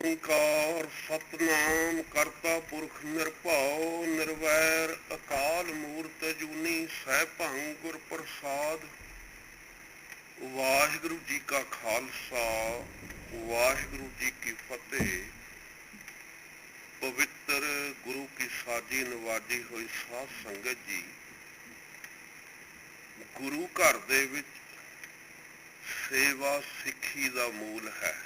ਓਂਕਾਰ ਸਤਨਾਮ ਕਰਤਾ ਪੁਰਖ ਨਿਰਭਉ ਨਿਰਵੈਰ ਅਕਾਲ ਮੂਰਤ ਅਜੂਨੀ ਸੈਭੰ ਗੁਰ ਪ੍ਰਸਾਦ। ਵਾਹਿਗੁਰੂ ਜੀ ਕਾ ਖਾਲਸਾ ਵਾਹਿਗੁਰੂ ਜੀ ਕੀ ਫਤਿਹ। ਪਵਿੱਤਰ ਗੁਰੂ ਕੀ ਸਾਜੀ ਨਵਾਜੀ ਹੋਈ ਸਾਧ ਸੰਗਤ ਜੀ, ਗੁਰੂ ਘਰ ਦੇ ਵਿੱਚ ਸੇਵਾ ਸਿੱਖੀ ਦਾ ਮੂਲ ਹੈ।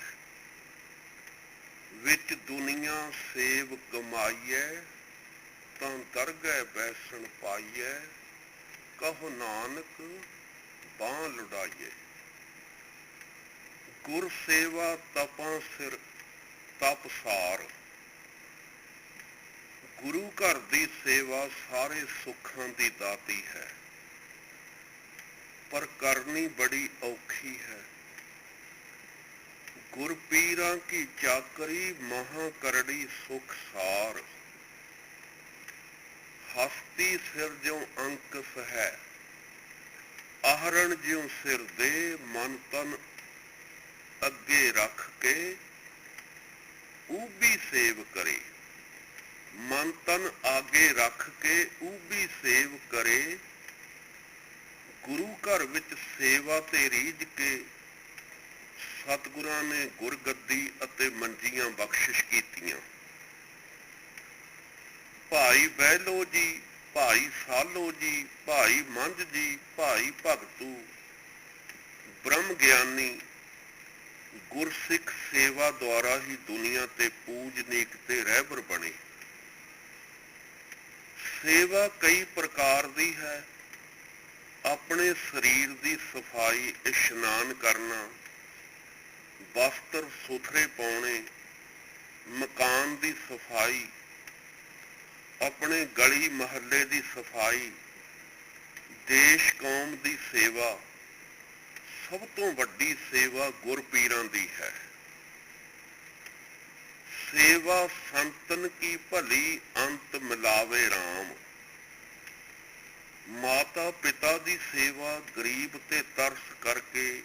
ਵਿੱਚ ਦੁਨੀਆ ਸੇਵ ਕਮਾਈਐ, ਤਾਂ ਦਰਗਹਿ ਬੈਸਣ ਪਾਈਐ, ਕਹੋ ਨਾਨਕ ਬਾਂਹ ਲੁਡਾਈਐ। ਗੁਰ ਸੇਵਾ ਤਪਾਂ ਸਿਰ ਤਪਸਾਰ। ਗੁਰੂ ਘਰ ਦੀ ਸੇਵਾ ਸਾਰੇ ਸੁੱਖਾਂ ਦੀ ਦਾਤੀ ਹੈ, ਪਰ ਕਰਨੀ ਬੜੀ ਔਖੀ ਹੈ। ਗੁਰ ਪੀਰਾਂ ਕੀ ਚਾਕਰੀ ਮਹਾਂ ਕਰੜੀ ਸੁਖ ਸਾਰ। ਹਸਤੀ ਸਿਰ ਜਿਉ ਅੰਕਸ ਹੈ, ਆਹਰਣ ਜਿਉ ਸਿਰ ਦੇ, ਮਨ ਤਨ ਅੱਗੇ ਰੱਖ ਕੇ ਊਬੀ ਸੇਵ ਕਰੇ। ਮਨ ਤਨ ਆਗੇ ਰੱਖ ਕੇ ਊਬੀ ਸੇਵ ਕਰੇ। ਗੁਰੂ ਘਰ ਵਿੱਚ ਸੇਵਾ ਤੇ ਰੀਝ ਕੇ ਸਤਿਗੁਰਾਂ ਨੇ ਗੁਰਗੱਦੀ ਅਤੇ ਮੰਜੀਆਂ ਬਖਸ਼ਿਸ਼ ਕੀਤੀਆਂ। ਭਾਈ ਬਹਿਲੋ ਜੀ, ਭਾਈ ਸਾਲੋ ਜੀ, ਭਾਈ ਮੰਝ ਜੀ, ਭਾਈ ਭਗਤੂ, ਬ੍ਰਹਮ ਗਿਆਨੀ ਗੁਰਸਿੱਖ ਸੇਵਾ ਦੁਆਰਾ ਹੀ ਦੁਨੀਆ ਤੇ ਪੂਜਨੀਕ ਤੇ ਰਹਿਬਰ ਬਣੇ। ਸੇਵਾ ਕਈ ਪ੍ਰਕਾਰ ਦੀ ਹੈ। ਆਪਣੇ ਸਰੀਰ ਦੀ ਸਫਾਈ, ਇਸ਼ਨਾਨ ਕਰਨਾ, ਵਸਤਰ ਸੁਥਰੇ ਪਾਉਣੇ, ਮਕਾਨ ਦੀ ਸਫਾਈ, ਆਪਣੇ ਗਲੀ ਮਹੱਲੇ ਦੀ ਸਫਾਈ, ਦੇਸ਼ ਕੌਮ ਦੀ ਸੇਵਾ। ਸਭ ਤੋਂ ਵੱਡੀ ਸੇਵਾ ਗੁਰਪੀਰਾਂ ਦੀ ਹੈ। ਸੇਵਾ ਸੰਤਨ ਕੀ ਭਲੀ, ਅੰਤ ਮਿਲਾਵੇ ਰਾਮ। ਮਾਤਾ ਪਿਤਾ ਦੀ ਸੇਵਾ, ਗਰੀਬ ਤੇ ਤਰਸ ਕਰਕੇ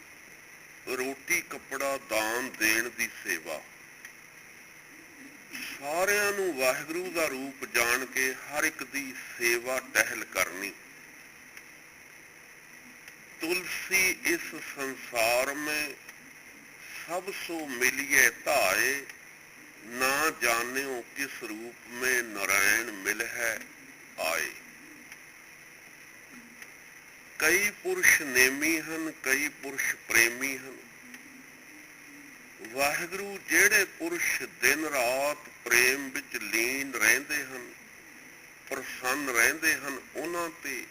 ਰੋਟੀ ਕੱਪੜਾ ਦਾਨ ਦੇਣ ਦੀ ਸੇਵਾ। ਸਾਰਿਆਂ ਨੂੰ ਵਾਹਿਗੁਰੂ ਦਾ ਰੂਪ ਜਾਣ ਕੇ ਹਰ ਇੱਕ ਦੀ ਸੇਵਾ ਟਹਿਲ ਕਰਨੀ। ਤੁਲਸੀ ਇਸ ਸੰਸਾਰ में सब सो मिलिए धाए, ना जान्यो किस रूप में नारायण मिल है आए। कई पुरुष नेमी हन, कई पुरुष प्रेमी हन। ਵਾਹਿਗੁਰੂ ਜਿਹੜੇ ਪੁਰਸ਼ ਦਿਨ ਰਾਤ ਪ੍ਰੇਮ ਵਿੱਚ ਲੀਨ ਰਹਿੰਦੇ ਹਨ, ਪ੍ਰਸੰਨ ਰਹਿੰਦੇ ਹਨ, ਉਹਨਾਂ ਤੇ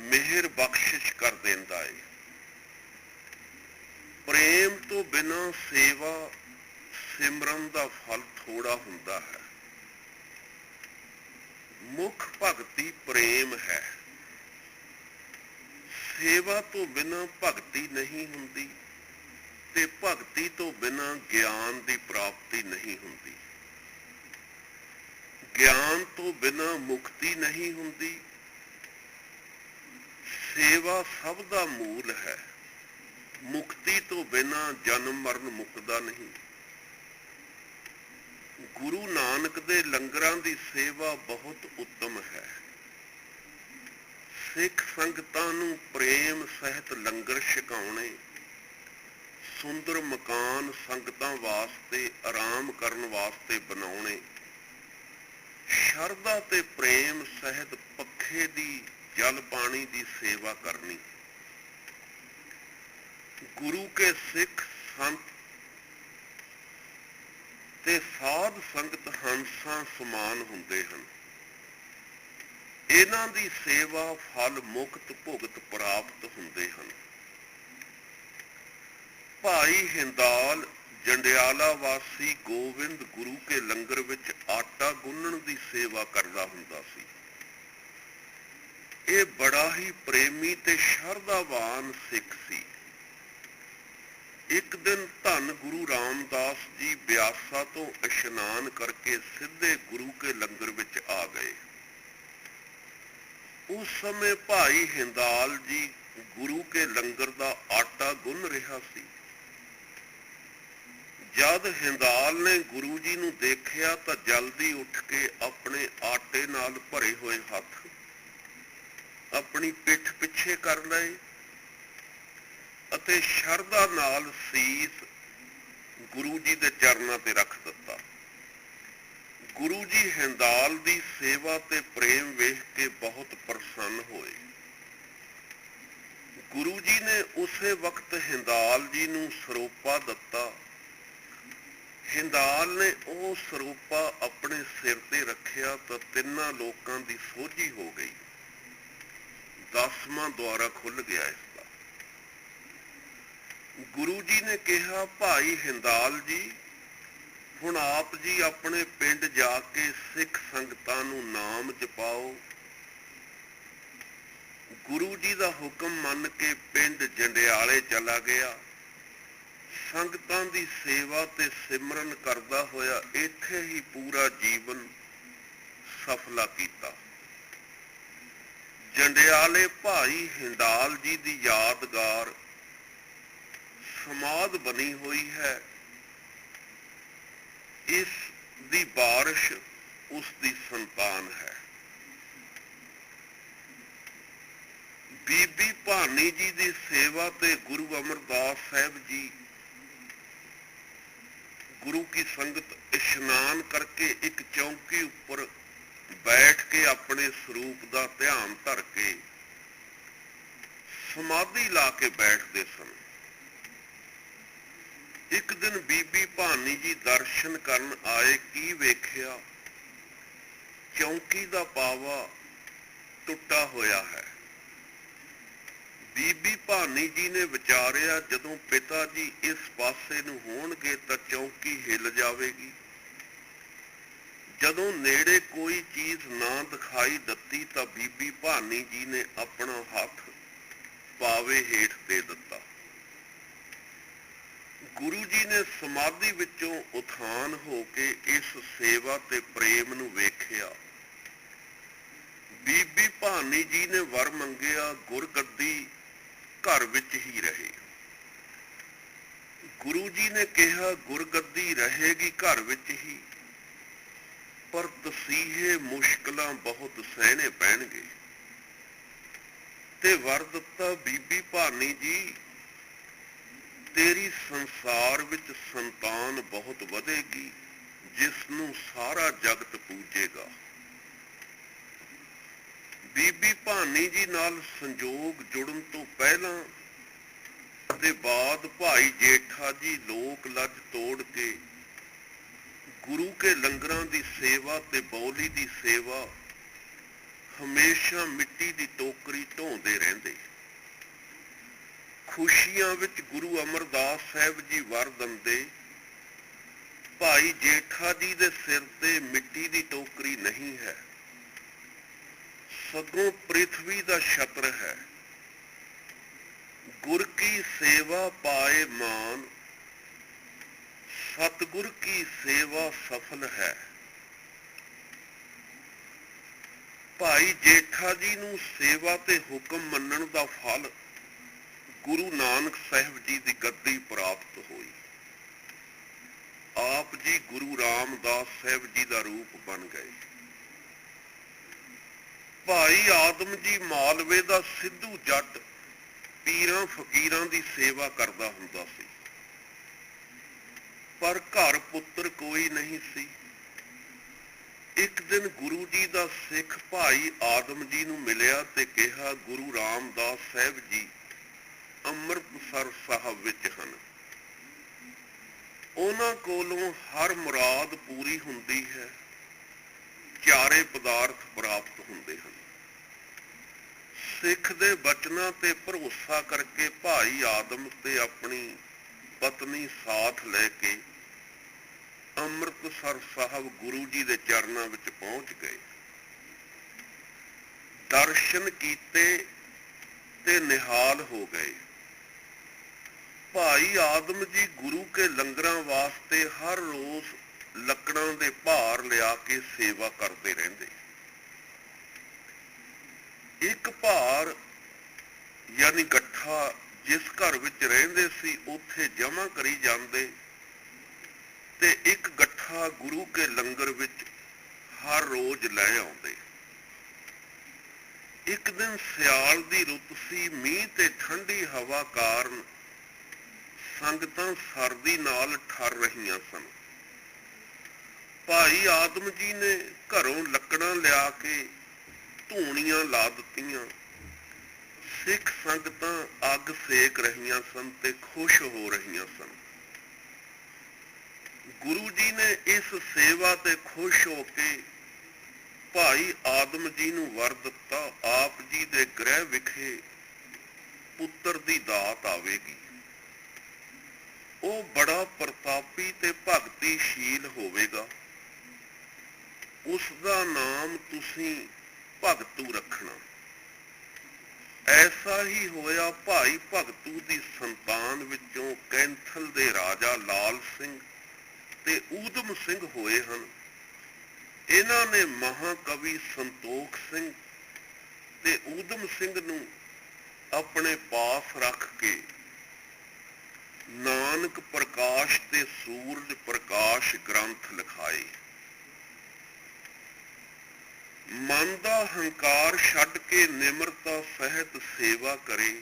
ਮਿਹਰ ਬਖਸ਼ਿਸ਼ ਕਰ ਦਿੰਦਾ ਏ। ਪ੍ਰੇਮ ਤੋਂ ਬਿਨਾਂ ਸੇਵਾ ਸਿਮਰਨ ਦਾ ਫਲ ਥੋੜਾ ਹੁੰਦਾ ਹੈ। ਮੁੱਖ ਭਗਤੀ ਪ੍ਰੇਮ ਹੈ। ਸੇਵਾ ਤੋਂ ਬਿਨਾਂ ਭਗਤੀ ਨਹੀਂ ਹੁੰਦੀ ਤੇ ਭਗਤੀ ਤੋਂ ਬਿਨਾਂ ਗਿਆਨ ਦੀ ਪ੍ਰਾਪਤੀ ਨਹੀਂ ਹੁੰਦੀ। ਗਿਆਨ ਤੋਂ ਬਿਨਾਂ ਮੁਕਤੀ ਨਹੀਂ ਹੁੰਦੀ। ਸੇਵਾ ਸਭ ਦਾ ਮੂਲ ਹੈ। ਮੁਕਤੀ ਤੋਂ ਬਿਨਾਂ ਜਨਮ ਮਰਨ ਮੁੱਕਦਾ ਨਹੀਂ। ਗੁਰੂ ਨਾਨਕ ਦੇ ਲੰਗਰਾਂ ਦੀ ਸੇਵਾ ਬਹੁਤ ਉੱਤਮ ਹੈ। ਸਿੱਖ ਸੰਗਤਾਂ ਨੂੰ ਪ੍ਰੇਮ ਸਹਿਤ ਲੰਗਰ ਛਕਾਉਣੇ, ਸੁੰਦਰ ਮਕਾਨ ਸੰਗਤਾਂ ਵਾਸਤੇ ਆਰਾਮ ਕਰਨ ਵਾਸਤੇ ਬਣਾਉਣੇ, ਸ਼ਰਧਾ ਤੇ ਪ੍ਰੇਮ ਸਹਿਤ ਪੱਖੇ ਦੀ ਜਲ ਪਾਣੀ ਦੀ ਸੇਵਾ ਕਰਨੀ। ਗੁਰੂ ਕੇ ਸਿੱਖ ਸੰਤ ਤੇ ਸਾਧ ਸੰਗਤ ਹੰਸਾਂ ਸਮਾਨ ਹੁੰਦੇ ਹਨ। ਇਹਨਾਂ ਦੀ ਸੇਵਾ ਫਲ ਮੁਕਤ ਭੁਗਤ ਪ੍ਰਾਪਤ ਹੁੰਦੇ ਹਨ। ਭਾਈ ਹਿੰਦਾਲ ਜੰਡਿਆਲਾ ਵਾਸੀ ਗੋਬਿੰਦ ਗੁਰੂ ਕੇ ਲੰਗਰ ਵਿੱਚ ਆਟਾ ਗੁੰਨਣ ਦੀ ਸੇਵਾ ਕਰਦਾ ਹੁੰਦਾ ਸੀ। ਇਹ ਬੜਾ ਹੀ ਪ੍ਰੇਮੀ ਤੇ ਸ਼ਰਧਾਵਾਨ ਸਿੱਖ ਸੀ। ਇੱਕ ਦਿਨ ਧੰਨ ਗੁਰੂ ਰਾਮਦਾਸ ਜੀ ਬਿਆਸਾ ਤੋਂ ਇਸ਼ਨਾਨ ਕਰਕੇ ਸਿੱਧੇ ਗੁਰੂ ਕੇ ਲੰਗਰ ਵਿੱਚ ਆ ਗਏ। ਉਸ ਸਮੇਂ ਭਾਈ ਹਿੰਦਾਲ ਜੀ ਗੁਰੂ ਕੇ ਲੰਗਰ ਦਾ ਆਟਾ ਗੁੰਨ ਰਿਹਾ ਸੀ। ਜਦ ਹਿੰਦਾਲ ਨੇ ਗੁਰੂ ਜੀ ਨੂੰ ਦੇਖਿਆ ਤਾਂ ਜਲਦੀ ਉੱਠ ਕੇ ਆਪਣੇ ਆਟੇ ਨਾਲ ਭਰੇ ਹੋਏ ਹੱਥ ਆਪਣੀ ਪਿੱਠ ਪਿੱਛੇ ਕਰ ਲਏ ਅਤੇ ਸ਼ਰਧਾ ਨਾਲ ਸੀਸ ਗੁਰੂ ਜੀ ਦੇ ਚਰਨਾਂ ਤੇ ਰੱਖ ਦਿੱਤਾ। ਗੁਰੂ ਜੀ ਹਿੰਦਾਲ ਦੀ ਸੇਵਾ ਤੇ ਪ੍ਰੇਮ ਵੇਖ ਕੇ ਬਹੁਤ ਪ੍ਰਸੰਨ ਹੋਏ। ਗੁਰੂ ਜੀ ਨੇ ਉਸੇ ਵਕਤ ਹਿੰਦਾਲ ਜੀ ਨੂੰ ਸਰੋਪਾ ਦਿੱਤਾ। ਹਿੰਦਾਲ ਨੇ ਉਹ ਸਰੋਪਾ ਆਪਣੇ ਸਿਰ ਤੇ ਰੱਖਿਆ ਤਾਂ ਤਿੰਨਾਂ ਲੋਕਾਂ ਦੀ ਸੋਝੀ ਹੋ ਗਈ। 10ਵਾਂ ਦੁਆਰਾ ਖੁੱਲ ਗਿਆ ਇਸ ਦਾ। ਗੁਰੂ ਜੀ ਨੇ ਕਿਹਾ, ਭਾਈ ਹਿੰਦਾਲ ਜੀ, ਹੁਣ ਆਪ ਜੀ ਆਪਣੇ ਪਿੰਡ ਜਾ ਕੇ ਸਿੱਖ ਸੰਗਤਾਂ ਨੂੰ ਨਾਮ ਜਪਾਓ। ਗੁਰੂ ਜੀ ਦਾ ਹੁਕਮ ਮੰਨ ਕੇ ਪਿੰਡ ਜੰਡਿਆਲੇ ਚਲਾ ਗਿਆ। ਸੰਗਤਾਂ ਦੀ ਸੇਵਾ ਤੇ ਸਿਮਰਨ ਕਰਦਾ ਹੋਇਆ ਇੱਥੇ ਹੀ ਪੂਰਾ ਜੀਵਨ ਸਫਲਾ ਕੀਤਾ। ਜੰਡਿਆਲੇ ਭਾਈ ਹਿੰਦਾਲ ਜੀ ਦੀ ਯਾਦਗਾਰ ਸਮਾਧ ਬਣੀ ਹੋਈ ਹੈ। ਇਸ ਦੀ ਬਾਰਿਸ਼ ਉਸ ਦੀ ਸੰਤਾਨ ਹੈ। ਬੀਬੀ ਭਾਨੀ ਜੀ ਦੀ ਸੇਵਾ ਤੇ ਗੁਰੂ ਅਮਰਦਾਸ ਸਾਹਿਬ ਜੀ ਗੁਰੂ ਕੀ ਸੰਗਤ ਇਸ਼ਨਾਨ ਕਰਕੇ ਇੱਕ ਚੌਂਕੀ ਉੱਪਰ ਬੈਠ ਕੇ ਆਪਣੇ ਸਰੂਪ ਦਾ ਧਿਆਨ ਧਰ ਕੇ ਸਮਾਧੀ ਲਾ ਕੇ ਬੈਠਦੇ ਸਨ। ਇੱਕ ਦਿਨ ਬੀਬੀ ਭਾਨੀ ਜੀ ਦਰਸ਼ਨ ਕਰਨ ਆਏ। ਕੀ ਵੇਖਿਆ? ਚੌਂਕੀ ਦਾ ਪਾਵਾ ਟੁੱਟਾ ਹੋਇਆ ਹੈ। ਬੀਬੀ ਭਾਨੀ ਜੀ ਨੇ ਵਿਚਾਰਿਆ, ਜਦੋਂ ਪਿਤਾ ਜੀ ਇਸ ਪਾਸੇ ਨੂੰ ਹੋਣਗੇ ਤਾਂ ਚੌਂਕੀ ਹਿੱਲ ਜਾਵੇਗੀ। ਜਦੋਂ ਨੇੜੇ ਕੋਈ ਚੀਜ਼ ਨਾ ਦਿਖਾਈ ਦਿੱਤੀ ਤਾਂ ਬੀਬੀ ਭਾਨੀ ਜੀ ਨੇ ਆਪਣਾ ਹੱਥ ਪਾਵੇ ਹੇਠ ਦੇ ਦਿੱਤਾ। ਗੁਰੂ ਜੀ ਨੇ ਸਮਾਧੀ ਵਿੱਚੋਂ ਉਥਾਨ ਹੋ ਕੇ ਇਸ ਸੇਵਾ ਤੇ ਪ੍ਰੇਮ ਨੂੰ ਵੇਖਿਆ। ਬੀਬੀ ਭਾਨੀ ਜੀ ਨੇ ਵਰ ਮੰਗਿਆ, ਗੁਰਗੱਦੀ ਘਰ ਵਿੱਚ ਹੀ ਰਹੇ। ਗੁਰੂ ਜੀ ਨੇ ਕਿਹਾ, ਗੁਰਗੱਦੀ ਰਹੇਗੀ ਘਰ ਵਿੱਚ ਹੀ, ਪਰ ਤਸੀਹੇ ਮੁਸ਼ਕਲਾਂ ਬਹੁਤ ਸਹਿਣੇ ਪੈਣਗੇ। ਤੇ ਵਰ ਦਿੱਤਾ, ਬੀਬੀ ਭਾਨੀ ਜੀ, ਤੇਰੀ ਸੰਸਾਰ ਵਿੱਚ ਸੰਤਾਨ ਬਹੁਤ ਵਧੇਗੀ, ਜਿਸ ਨੂੰ ਸਾਰਾ ਜਗਤ ਪੂਜੇਗਾ। ਬੀਬੀ ਭਾਨੀ ਜੀ ਨਾਲ ਸੰਜੋਗ ਜੁੜਨ ਤੋਂ ਪਹਿਲਾਂ ਤੇ ਬਾਅਦ ਭਾਈ ਜੇਠਾ ਜੀ ਲੋਕ ਲੱਜ ਤੋੜ ਕੇ ਗੁਰੂ ਕੇ ਲੰਗਰਾਂ ਦੀ ਸੇਵਾ ਤੇ ਬੌਲੀ ਦੀ ਸੇਵਾ ਹਮੇਸ਼ਾ ਮਿੱਟੀ ਦੀ ਟੋਕਰੀ ਢੋਂਦੇ ਰਹਿੰਦੇ। ਖੁਸ਼ੀਆਂ ਵਿੱਚ ਗੁਰੂ ਅਮਰਦਾਸ ਸਾਹਿਬ ਜੀ ਵਰ ਦਿੰਦੇ, ਭਾਈ ਜੇਠਾ ਜੀ ਦੇ ਸਿਰ ਤੇ ਮਿੱਟੀ ਦੀ ਟੋਕਰੀ ਨਹੀਂ ਹੈ, ਸਗੋਂ ਪ੍ਰਿਥਵੀ ਦਾ ਛਤਰ ਹੈ। ਗੁਰ ਕੀ ਸੇਵਾ ਪਾਏ ਮਾਨ, ਸਤਿਗੁਰ ਕੀ ਸੇਵਾ ਸਫਲ ਹੈ। ਭਾਈ ਜੇਠਾ ਜੀ ਨੂੰ ਸੇਵਾ ਤੇ ਹੁਕਮ ਮੰਨਣ ਦਾ ਫਲ ਗੁਰੂ ਨਾਨਕ ਸਾਹਿਬ ਜੀ ਦੀ ਗੱਦੀ ਪ੍ਰਾਪਤ ਹੋਈ। ਆਪ ਜੀ ਗੁਰੂ ਰਾਮਦਾਸ ਸਾਹਿਬ ਜੀ ਦਾ ਰੂਪ ਬਣ ਗਏ। ਭਾਈ ਆਦਮ ਜੀ ਮਾਲਵੇ ਦਾ ਸਿੱਧੂ ਜੱਟ ਪੀਰਾਂ ਫਕੀਰਾਂ ਦੀ ਸੇਵਾ ਕਰਦਾ ਹੁੰਦਾ ਸੀ, ਪਰ ਘਰ ਪੁੱਤਰ ਕੋਈ ਨਹੀਂ ਸੀ। ਇੱਕ ਦਿਨ ਗੁਰੂ ਜੀ ਦਾ ਸਿੱਖ ਭਾਈ ਆਦਮ ਜੀ ਨੂੰ ਮਿਲਿਆ ਤੇ ਕਿਹਾ, ਗੁਰੂ ਰਾਮਦਾਸ ਸਾਹਿਬ ਜੀ ਅੰਮ੍ਰਿਤਸਰ ਸਾਹਿਬ ਵਿੱਚ ਹਨ। ਉਹਨਾਂ ਕੋਲੋਂ ਹਰ ਮੁਰਾਦ ਪੂਰੀ ਹੁੰਦੀ ਹੈ, ਚਾਰੇ ਪਦਾਰਥ ਪ੍ਰਾਪਤ ਹੁੰਦੇ ਹਨ। ਸਿੱਖ ਦੇ ਬਚਨਾਂ ਤੇ ਭਰੋਸਾ ਕਰਕੇ ਭਾਈ ਆਦਮ ਤੇ ਆਪਣੀ ਪਤਨੀ ਸਾਥ ਲੈ ਕੇ ਅੰਮ੍ਰਿਤਸਰ ਸਾਹਿਬ ਗੁਰੂ ਜੀ ਦੇ ਚਰਨਾਂ ਵਿੱਚ ਪਹੁੰਚ ਗਏ। ਦਰਸ਼ਨ ਕੀਤੇ ਤੇ ਨਿਹਾਲ ਹੋ ਗਏ। ਭਾਈ ਆਦਮ ਜੀ ਗੁਰੂ ਕੇ ਲੰਗਰਾਂ ਵਾਸਤੇ ਹਰ ਰੋਜ਼ ਲੱਕੜਾਂ ਦੇ ਭਾਰ ਲਿਆ ਕੇ ਸੇਵਾ ਕਰਦੇ ਰਹਿੰਦੇ। ਇੱਕ ਭਾਰ ਯਾਨੀ ਗੱਠਾ ਜਿਸ ਘਰ ਵਿੱਚ ਰਹਿੰਦੇ ਸੀ ਉੱਥੇ ਜਮ੍ਹਾਂ ਕਰੀ ਜਾਂਦੇ ਤੇ ਇੱਕ ਗੱਠਾ ਗੁਰੂ ਕੇ ਲੰਗਰ ਵਿੱਚ ਹਰ ਰੋਜ਼ ਲੈ ਆਉਂਦੇ। ਇੱਕ ਦਿਨ ਸਿਆਲ ਦੀ ਰੁੱਤ ਸੀ, ਮੀਂਹ ਤੇ ਠੰਡੀ ਹਵਾ ਕਾਰਨ ਸੰਗਤਾਂ ਸਰਦੀ ਨਾਲ ਠਰ ਰਹੀਆਂ ਸਨ। ਭਾਈ ਆਦਮ ਜੀ ਨੇ ਘਰੋਂ ਲੱਕੜਾਂ ਲਿਆ ਕੇ ਧੂਣੀਆਂ ਲਾ ਦਿੱਤੀਆਂ। ਸਿੱਖ ਸੰਗਤਾਂ ਅੱਗ ਸੇਕ ਰਹੀਆਂ ਸਨ ਤੇ ਖੁਸ਼ ਹੋ ਰਹੀਆਂ ਸਨ। ਗੁਰੂ ਜੀ ਨੇ ਇਸ ਸੇਵਾ ਤੇ ਖੁਸ਼ ਹੋ ਕੇ ਭਾਈ ਆਦਮ ਜੀ ਨੂੰ ਵਰ ਦਿੱਤਾ, ਆਪ ਜੀ ਦੇ ਗ੍ਰਹਿ ਵਿਖੇ ਪੁੱਤਰ ਦੀ ਦਾਤ ਆਵੇਗੀ। ਉਹ ਬੜਾ ਪ੍ਰਤਾਪੀ ਤੇ ਭਗਤੀਸ਼ੀਲ ਹੋਵੇਗਾ। ਉਸ ਦਾ ਨਾਮ ਤੁਸੀਂ ਭਗਤੂ ਰੱਖਣਾ। ਐਸਾ ਹੀ ਹੋਇਆ। ਭਾਈ ਭਗਤੂ ਦੀ ਸੰਤਾਨ ਵਿੱਚੋਂ ਕੈਂਥਲ ਦੇ ਰਾਜਾ ਲਾਲ ਸਿੰਘ ਤੇ ਊਧਮ ਸਿੰਘ ਹੋਏ ਹਨ। ਇਹਨਾਂ ਨੇ ਮਹਾਕਵੀ ਸੰਤੋਖ ਸਿੰਘ ਤੇ ਊਧਮ ਸਿੰਘ ਨੂੰ ਆਪਣੇ ਪਾਸ ਰੱਖ ਕੇ ਨਾਨਕ ਪ੍ਰਕਾਸ਼ ਤੇ ਸੂਰਜ ਪ੍ਰਕਾਸ਼ ਗ੍ਰੰਥ ਲਿਖਾਏ। ਮਨ ਦਾ ਹੰਕਾਰ ਛੱਡ ਕੇ ਨਿਮਰਤਾ ਸਹਿਤ ਸੇਵਾ ਕਰੇ।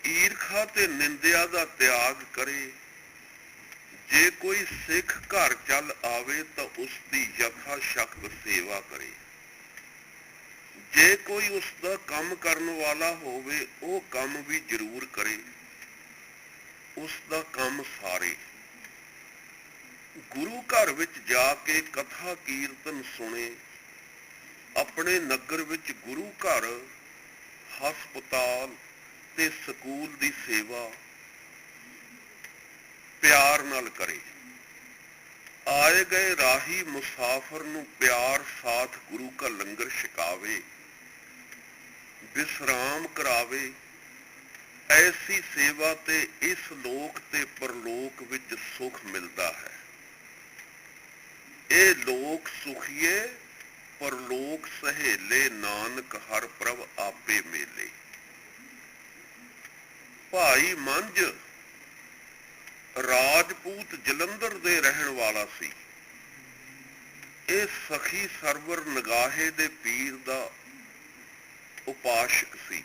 ਈਰਖਾ ਤੇ ਨਿੰਦਿਆ ਦਾ ਤਿਆਗ ਕਰੇ। ਜੇ ਕੋਈ ਸਿੱਖ ਘਰ ਚੱਲ ਆਵੇ ਤਾਂ ਉਸ ਦੀ ਯਥਾ ਸ਼ਕਤ ਸੇਵਾ ਕਰੇ। ਜੇ ਕੋਈ ਉਸ ਦਾ ਕੰਮ ਕਰਨ ਵਾਲਾ ਹੋਵੇ, ਉਹ ਕੰਮ ਵੀ ਜ਼ਰੂਰ ਕਰੇ। ਉਸ ਦਾ ਕੰਮ ਸਾਰੇ। ਗੁਰੂ ਘਰ ਵਿੱਚ ਜਾ ਕੇ ਕਥਾ ਕੀਰਤਨ ਸੁਣੇ। ਆਪਣੇ ਨਗਰ ਵਿੱਚ ਗੁਰੂ ਘਰ, ਹਸਪਤਾਲ ਤੇ ਸਕੂਲ ਦੀ ਸੇਵਾ ਪਿਆਰ ਨਾਲ ਕਰੇ। ਆਏ ਗਏ ਰਾਹੀ ਮੁਸਾਫਰ ਨੂੰ ਪਿਆਰ ਸਾਥ ਗੁਰੂ ਕਾ ਲੰਗਰ ਛਕਾਵੇ, ਵਿਸਰਾਮ ਕਰਾਵੇ। ਐਸੀ ਸੇਵਾ ਤੇ ਇਸ ਲੋਕ ਤੇ ਪਰਲੋਕ ਵਿੱਚ ਸੁਖ ਮਿਲਦਾ ਹੈ। ਇਹ ਲੋਕ ਸੁਖੀਏ, ਪਰਲੋਕ ਸਹੇਲੇ, ਨਾਨਕ ਹਰ ਪ੍ਰਭ ਆਪੇ ਮੇਲੇ। ਭਾਈ ਮੰਝ ਰਾਜਪੂਤ ਜਲੰਧਰ ਦੇ ਰਹਿਣ ਵਾਲਾ ਸੀ। ਇਹ ਸਖੀ ਸਰਵਰ ਨਗਾਹੇ ਦੇ ਪੀਰ ਦਾ ਉਪਾਸ਼ਕ ਸੀ।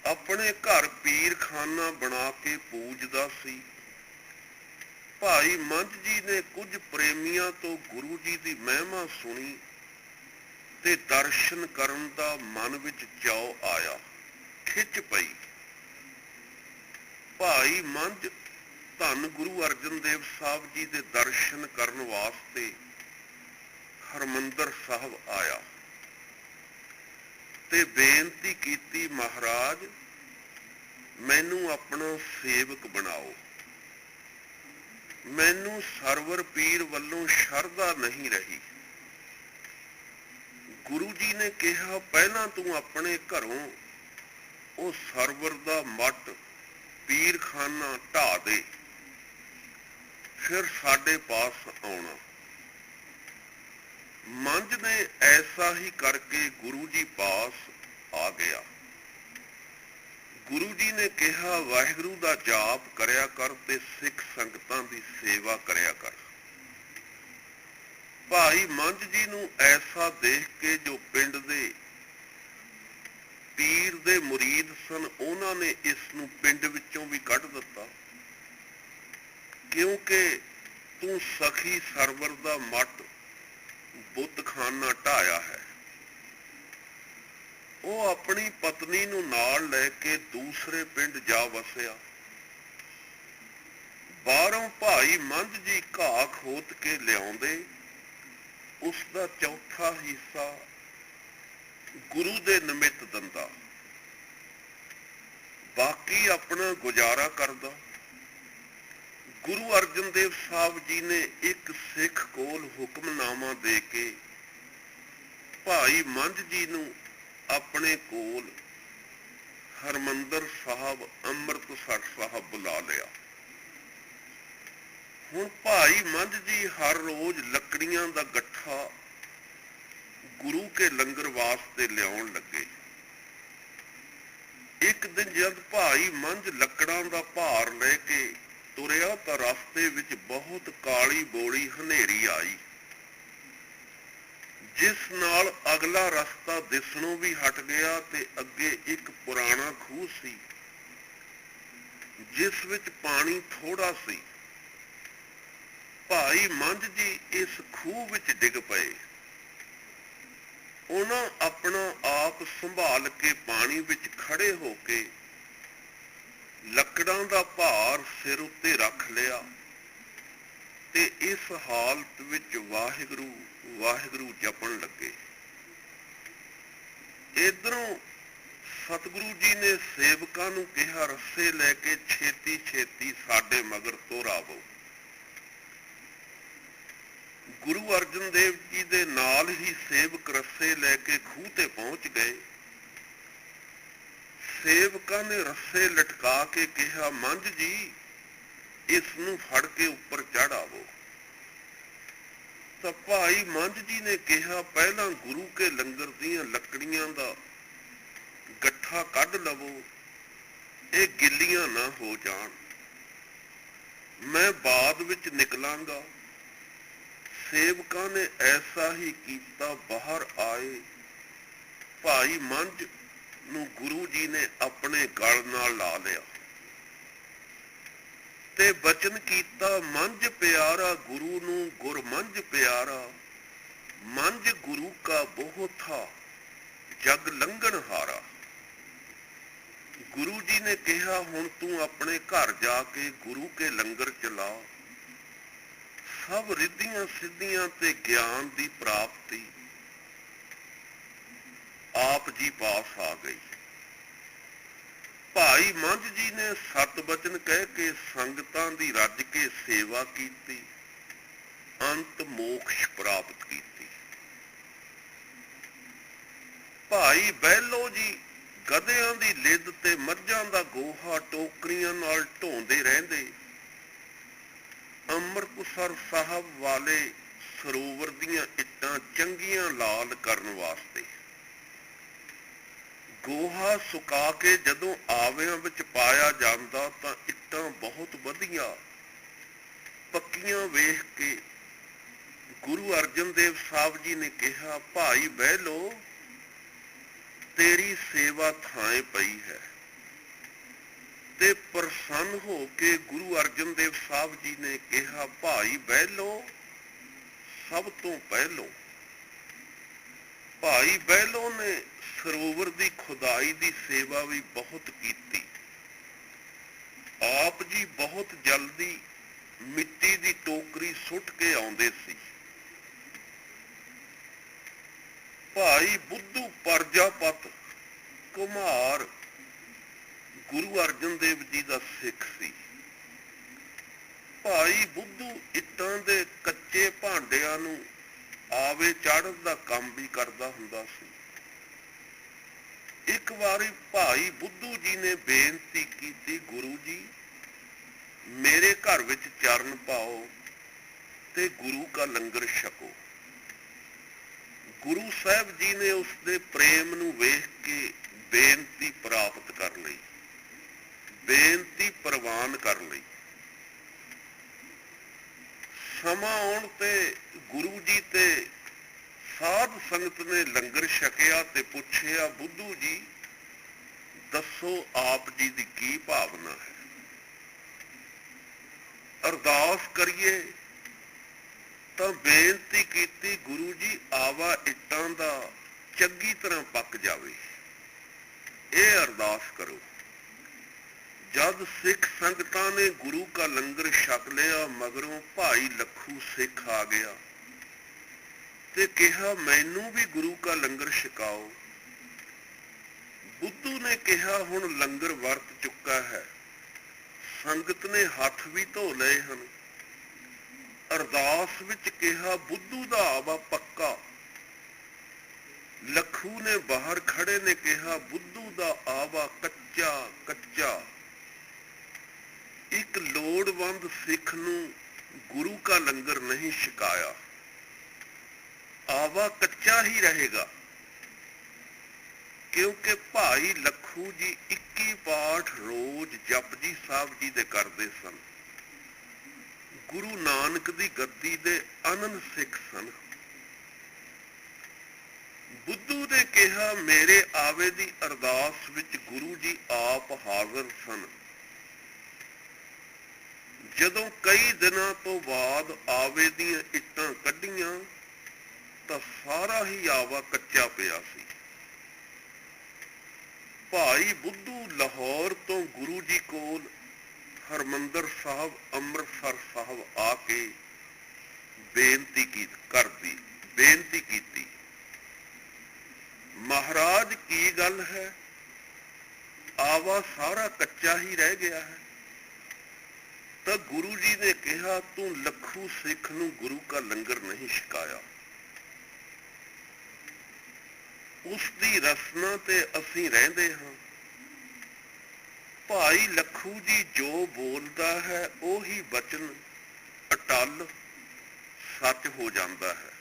ਆਪਣੇ ਘਰ ਪੀਰਖਾਨਾ ਬਣਾ ਕੇ ਪੂਜਦਾ ਸੀ। ਭਾਈ ਮੰਝ ਜੀ ਨੇ ਕੁਝ ਪ੍ਰੇਮੀਆਂ ਤੋਂ ਗੁਰੂ ਜੀ ਦੀ ਮਹਿਮਾ ਸੁਣੀ ਤੇ ਦਰਸ਼ਨ ਕਰਨ ਦਾ ਮਨ ਵਿੱਚ ਚਾਅ ਆਇਆ, ਖਿੱਚ ਪਈ। ਭਾਈ ਮੰਝ ਧੰਨ ਗੁਰੂ ਅਰਜਨ ਦੇਵ ਸਾਹਿਬ ਜੀ ਦੇ ਦਰਸ਼ਨ ਕਰਨ ਵਾਸਤੇ ਹਰਮੰਦਰ ਸਾਹਿਬ ਆਇਆ ਤੇ ਬੇਨਤੀ ਕੀਤੀ, ਮਹਾਰਾਜ ਮੈਨੂੰ ਆਪਣਾ ਸੇਵਕ ਬਣਾਓ। ਮੈਨੂੰ ਸਰਵਰ ਪੀਰ ਵੱਲੋਂ ਸ਼ਰਧਾ ਨਹੀਂ ਰਹੀ। ਗੁਰੂ ਜੀ ਨੇ ਕਿਹਾ, ਪਹਿਲਾਂ ਤੂੰ ਆਪਣੇ ਘਰੋਂ ਉਹ ਸਰਵਰ ਦਾ ਮੱਠ ਪੀਰਖਾਨਾ ਢਾਹ ਦੇ, ਫਿਰ ਸਾਡੇ ਪਾਸ ਆਉਣਾ। ਮੰਝ ਨੇ ਐਸਾ ਹੀ ਕਰਕੇ ਗੁਰੂ ਜੀ ਪਾਸ ਆ ਗਿਆ। ਗੁਰੂ ਜੀ ਨੇ ਕਿਹਾ, ਵਾਹਿਗੁਰੂ ਦਾ ਜਾਪ ਕਰਿਆ ਕਰ ਤੇ ਸਿੱਖ ਸੰਗਤਾਂ ਦੀ ਸੇਵਾ ਕਰਿਆ ਕਰ। ਭਾਈ ਮੰਝ ਜੀ ਨੂੰ ਐਸਾ ਦੇਖ ਕੇ ਜੋ ਪਿੰਡ ਦੇ ਪੀਰ ਦੇ ਮੁਰੀਦ ਸਨ, ਉਹਨਾਂ ਨੇ ਇਸ ਨੂੰ ਪਿੰਡ ਵਿੱਚੋਂ ਵੀ ਕੱਢ ਦਿੱਤਾ, ਕਿਉਂਕਿ ਤੂੰ ਸਖੀ ਸਰਵਰ ਦਾ ਮੱਠ ਬੁੱਤਖਾਨਾ ਢਾਇਆ ਹੈ। ਉਹ ਆਪਣੀ ਪਤਨੀ ਨੂੰ ਨਾਲ ਲੈ ਕੇ ਦੂਸਰੇ ਪਿੰਡ ਜਾ ਵਸਿਆ। ਬਾਹਰੋਂ ਭਾਈ ਮੰਝ ਜੀ ਘਾਹ ਖੋਤ ਕੇ ਲਿਆਉਂਦੇ, ਉਸ ਦਾ ਚੌਥਾ ਹਿੱਸਾ ਗੁਰੂ ਦੇ ਨਿਮਿਤ ਦਿੰਦਾ, ਬਾਕੀ ਆਪਣਾ ਗੁਜ਼ਾਰਾ ਕਰਦਾ। ਗੁਰੂ ਅਰਜਨ ਦੇਵ ਸਾਹਿਬ ਜੀ ਨੇ ਇੱਕ ਸਿੱਖ ਕੋਲ ਹੁਕਮਨਾਮਾ ਦੇ ਕੇ ਭਾਈ ਮੰਝ ਜੀ ਨੂੰ ਆਪਣੇ ਕੋਲ ਹਰਮੰਦਰ ਸਾਹਿਬ ਅੰਮ੍ਰਿਤਸਰ ਸਾਹਿਬ ਬੁਲਾ ਲਿਆ। ਹੁਣ ਭਾਈ ਮੰਝ ਜੀ ਹਰ ਰੋਜ਼ ਲੱਕੜੀਆਂ ਦਾ ਗੱਠਾ ਗੁਰੂ ਕੇ ਲੰਗਰ ਵਾਸਤੇ ਲਿਆਉਣ ਲੱਗੇ। ਇੱਕ ਦਿਨ ਜਦ ਭਾਈ ਮੰਝ ਲੱਕੜਾਂ ਦਾ ਭਾਰ ਲੈ ਕੇ ਤੁਰਿਆ ਤਾਂ ਰਸਤੇ ਵਿੱਚ ਬਹੁਤ ਕਾਲੀ ਬੋਲੀ ਹਨੇਰੀ ਆਈ, ਜਿਸ ਨਾਲ ਅਗਲਾ ਰਸਤਾ ਦਿਸਣੋਂ ਵੀ ਹਟ ਗਿਆ ਤੇ ਅੱਗੇ ਇੱਕ ਪੁਰਾਣਾ ਖੂਹ ਸੀ, ਜਿਸ ਵਿੱਚ ਪਾਣੀ ਥੋੜਾ ਸੀ। ਭਾਈ ਮੰਝ ਜੀ ਇਸ ਖੂਹ ਵਿੱਚ ਡਿੱਗ ਪਏ। ਉਹਨਾਂ ਆਪਣਾ ਆਪ ਸੰਭਾਲ ਕੇ ਪਾਣੀ ਵਿੱਚ ਖੜੇ ਹੋ ਕੇ ਲੱਕੜਾਂ ਦਾ ਭਾਰ ਸਿਰ ਉੱਤੇ ਰੱਖ ਲਿਆ ਤੇ ਇਸ ਹਾਲਤ ਵਿੱਚ ਵਾਹਿਗੁਰੂ ਵਾਹਿਗੁਰੂ ਜਪਣ ਲੱਗੇ। ਇਧਰੋਂ ਸਤਿਗੁਰੂ ਜੀ ਨੇ ਸੇਵਕਾਂ ਨੂੰ ਕਿਹਾ, ਰੱਸੇ ਲੈ ਕੇ ਛੇਤੀ ਛੇਤੀ ਸਾਡੇ ਮਗਰ ਤੁਰ ਆਵੋ। ਗੁਰੂ ਅਰਜਨ ਦੇਵ ਜੀ ਦੇ ਨਾਲ ਹੀ ਸੇਵਕ ਰੱਸੇ ਲੈ ਕੇ ਖੂਹ ਤੇ ਪਹੁੰਚ ਗਏ। ਸੇਵਕਾਂ ਨੇ ਰੱਸੇ ਲਟਕਾ ਕੇ ਕਿਹਾ, ਮੰਝ ਜੀ ਇਸ ਨੂੰ ਫੜ ਕੇ ਉੱਪਰ ਚੜ੍ਹ ਆਵੋ। ਤਾਂ ਭਾਈ ਮੰਝ ਜੀ ਨੇ ਕਿਹਾ, ਪਹਿਲਾਂ ਗੁਰੂ ਕੇ ਲੰਗਰ ਦੀਆਂ ਲੱਕੜੀਆਂ ਦਾ ਗੱਠਾ ਕੱਢ ਲਵੋ, ਇਹ ਗਿੱਲੀਆਂ ਨਾ ਹੋ ਜਾਣ, ਮੈਂ ਬਾਅਦ ਵਿੱਚ ਨਿਕਲਾਂਗਾ। ਸੇਵਕਾਂ ਨੇ ਐਸਾ ਹੀ ਕੀਤਾ। ਬਾਹਰ ਆਏ। ਭਾਈ ਮੰਝ ਨੂੰ ਗੁਰੂ ਜੀ ਨੇ ਆਪਣੇ ਗਲ ਨਾਲ ਲਾ ਲਿਆ ਤੇ ਬਚਨ ਕੀਤਾ, ਮੰਝ ਪਿਆਰਾ ਗੁਰੂ ਨੂੰ ਗੁਰ ਮੰਝ ਪਿਆਰਾ, ਮੰਝ ਗੁਰੂ ਕਾ ਬੋਹਥਾ ਜਗ ਲੰਘਣ ਹਾਰਾ। ਗੁਰੂ ਜੀ ਨੇ ਕਿਹਾ, ਹੁਣ ਤੂੰ ਆਪਣੇ ਘਰ ਜਾ ਕੇ ਗੁਰੂ ਕੇ ਲੰਗਰ ਚਲਾ। ਸਭ ਰਿੱਧੀਆਂ ਸਿੱਧੀਆਂ ਤੇ ਗਿਆਨ ਦੀ ਪ੍ਰਾਪਤੀ ਆਪ ਜੀ ਪਾਸ ਆ ਗਈ। ਭਾਈ ਮੰਝ ਜੀ ਨੇ ਸਤ ਬਚਨ ਕਹਿ ਕੇ ਸੰਗਤਾਂ ਦੀ ਰੱਜ ਕੇ ਸੇਵਾ ਕੀਤੀ, ਅੰਤ ਮੋਕਸ਼ ਪ੍ਰਾਪਤ ਕੀਤੀ। ਭਾਈ ਬਹਿਲੋ ਜੀ ਗਧਿਆਂ ਦੀ ਲਿੱਦ ਤੇ ਮੱਝਾਂ ਦਾ ਗੋਹਾ ਟੋਕਰੀਆਂ ਨਾਲ ਢੋਂਦੇ ਰਹਿੰਦੇ। ਅੰਮ੍ਰਿਤਸਰ ਸਾਹਿਬ ਵਾਲੇ ਸਰੋਵਰ ਦੀਆਂ ਇੱਟਾਂ ਚੰਗੀਆਂ ਲਾਲ ਕਰਨ ਵਾਸਤੇ ਗੋਹਾ ਸੁਕਾ ਕੇ ਜਦੋਂ ਆਵਿਆਂ ਵਿੱਚ ਪਾਇਆ ਜਾਂਦਾ ਤਾਂ ਇੱਟਾਂ ਬਹੁਤ ਵਧੀਆ ਪੱਕੀਆਂ ਵੇਖ ਕੇ ਗੁਰੂ ਅਰਜਨ ਦੇਵ ਸਾਹਿਬ ਜੀ ਨੇ ਕਿਹਾ, ਭਾਈ ਬਹਿਲੋ ਤੇਰੀ ਸੇਵਾ ਥਾਂ ਪਈ ਹੈ। ਤੇ ਪ੍ਰਸੰਨ ਹੋ ਕੇ ਗੁਰੂ ਅਰਜਨ ਦੇਵ ਸਾਹਿਬ ਜੀ ਨੇ ਕਿਹਾ, ਭਾਈ ਬਹਿਲੋ ਸਭ ਤੋਂ ਪਹਿਲੋਂ। ਭਾਈ ਬਹਿਲੋ ਨੇ ਸਰੋਵਰ ਦੀ ਖੁਦਾਈ ਦੀ ਸੇਵਾ ਵੀ ਬਹੁਤ ਕੀਤੀ। ਆਪ ਜੀ ਬਹੁਤ ਜਲਦੀ ਮਿੱਟੀ ਦੀ ਟੋਕਰੀ ਸੁੱਟ ਕੇ ਆਉਂਦੇ ਸੀ। ਭਾਈ ਬੁੱਧੂ ਪਰਜਾਪਤ ਕੁਮਾਰ ਗੁਰੂ ਅਰਜਨ ਦੇਵ ਜੀ ਦਾ ਸਿੱਖ ਸੀ। ਭਾਈ ਬੁੱਧੂ ਇੱਟਾਂ ਦੇ ਕੱਚੇ ਭਾਂਡਿਆਂ ਨੂੰ ਆਵੇ ਚਾੜਨ ਦਾ ਕੰਮ ਵੀ ਕਰਦਾ ਹੁੰਦਾ ਸੀ। ਇੱਕ ਵਾਰੀ ਭਾਈ ਬੁੱਧੂ ਜੀ ਨੇ ਬੇਨਤੀ ਕੀਤੀ, ਗੁਰੂ ਜੀ ਮੇਰੇ ਘਰ ਵਿੱਚ ਚਰਨ ਪਾਓ ਤੇ ਗੁਰੂ ਕਾ ਲੰਗਰ ਛਕੋ। ਗੁਰੂ ਸਾਹਿਬ ਜੀ ਨੇ ਉਸਦੇ ਪ੍ਰੇਮ ਨੂੰ ਵੇਖ ਕੇ ਬੇਨਤੀ ਪ੍ਰਾਪਤ ਕਰ ਲਈ, ਬੇਨਤੀ ਪ੍ਰਵਾਨ ਕਰ ਲਈ। ਸਮਾਂ ਆਉਣ ਤੇ ਗੁਰੂ ਜੀ ਤੇ ਸਾਧ ਸੰਗਤ ਨੇ ਲੰਗਰ ਛਕਿਆ ਤੇ ਪੁੱਛਿਆ, ਬੁੱਧੂ ਜੀ ਦੱਸੋ ਆਪ ਜੀ ਦੀ ਕੀ ਭਾਵਨਾ ਹੈ? ਅਰਦਾਸ ਕਰੀਏ ਤਾਂ ਬੇਨਤੀ ਕੀਤੀ, ਗੁਰੂ ਜੀ ਆਵਾ ਇੱਟਾਂ ਦਾ ਚੰਗੀ ਤਰ੍ਹਾਂ ਪੱਕ ਜਾਵੇ, ਇਹ ਅਰਦਾਸ ਕਰੋ। ਜਦ ਸਿੱਖ ਸੰਗਤਾਂ ਨੇ ਗੁਰੂ ਕਾ ਲੰਗਰ ਛਕ ਲਿਆ, ਮਗਰੋਂ ਭਾਈ ਲੱਖੂ ਸਿੱਖ ਆ ਗਿਆ ਤੇ ਕਿਹਾ, ਮੈਨੂੰ ਵੀ ਗੁਰੂ ਕਾ ਲੰਗਰ ਛਕਾਓ। ਬੁੱਧੂ ਨੇ ਕਿਹਾ, ਹੁਣ ਲੰਗਰ ਵਰਤ ਚੁੱਕਾ ਹੈ। ਸੰਗਤ ਨੇ ਹੱਥ ਵੀ ਧੋ ਲਏ ਹਨ। ਅਰਦਾਸ ਵਿੱਚ ਕਿਹਾ, ਬੁੱਧੂ ਦਾ ਆਵਾ ਪੱਕਾ। ਲੱਖੂ ਨੇ ਬਾਹਰ ਖੜੇ ਨੇ ਕਿਹਾ, ਬੁੱਧੂ ਦਾ ਆਵਾ ਕੱਚਾ ਕੱਚਾ। ਇੱਕ ਲੋੜਵੰਦ ਸਿੱਖ ਨੂੰ ਗੁਰੂ ਕਾ ਲੰਗਰ ਨਹੀਂ ਛਕਾਇਆ, ਆਵਾ ਕੱਚਾ ਹੀ ਰਹੇਗਾ। ਕਿਉਂਕਿ ਭਾਈ ਲੱਖੂ ਜੀ 21 ਪਾਠ ਰੋਜ਼ ਜਪਜੀ ਸਾਹਿਬ ਜੀ ਦੇ ਕਰਦੇ ਸਨ। ਗੁਰੂ ਨਾਨਕ ਦੀ ਗੱਦੀ ਦੇ ਅਨੰਦ ਸਿੱਖ ਸਨ। ਬੁੱਧੂ ਨੇ ਕਿਹਾ, ਮੇਰੇ ਆਵੇ ਦੀ ਅਰਦਾਸ ਵਿੱਚ ਗੁਰੂ ਜੀ ਆਪ ਹਾਜ਼ਰ ਸਨ। ਜਦੋਂ ਕਈ ਦਿਨਾਂ ਤੋਂ ਬਾਅਦ ਆਵੇ ਦੀਆਂ ਇੱਟਾਂ ਕੱਢੀਆਂ ਤਾਂ ਸਾਰਾ ਹੀ ਆਵਾ ਕੱਚਾ ਪਿਆ ਸੀ। ਭਾਈ ਬੁੱਧੂ ਲਾਹੌਰ ਤੋਂ ਗੁਰੂ ਜੀ ਕੋਲ ਹਰਿਮੰਦਰ ਸਾਹਿਬ ਅੰਮ੍ਰਿਤਸਰ ਸਾਹਿਬ ਆ ਕੇ ਬੇਨਤੀ ਕੀਤੀ, ਮਹਾਰਾਜ ਕੀ ਗੱਲ ਹੈ, ਆਵਾ ਸਾਰਾ ਕੱਚਾ ਹੀ ਰਹਿ ਗਿਆ ਹੈ। ਤਾਂ ਗੁਰੂ ਜੀ ਨੇ ਕਿਹਾ, ਤੂੰ ਲੱਖੂ ਸਿੱਖ ਨੂੰ ਗੁਰੂ ਕਾ ਲੰਗਰ ਨਹੀਂ ਛਕਾਇਆ। ਉਸ ਦੀ ਰਸਨਾ ਤੇ ਅਸੀਂ ਰਹਿੰਦੇ ਹਾਂ। ਭਾਈ ਲੱਖੂ ਜੀ ਜੋ ਬੋਲਦਾ ਹੈ ਉਹੀ ਬਚਨ ਅਟੱਲ ਸੱਚ ਹੋ ਜਾਂਦਾ ਹੈ।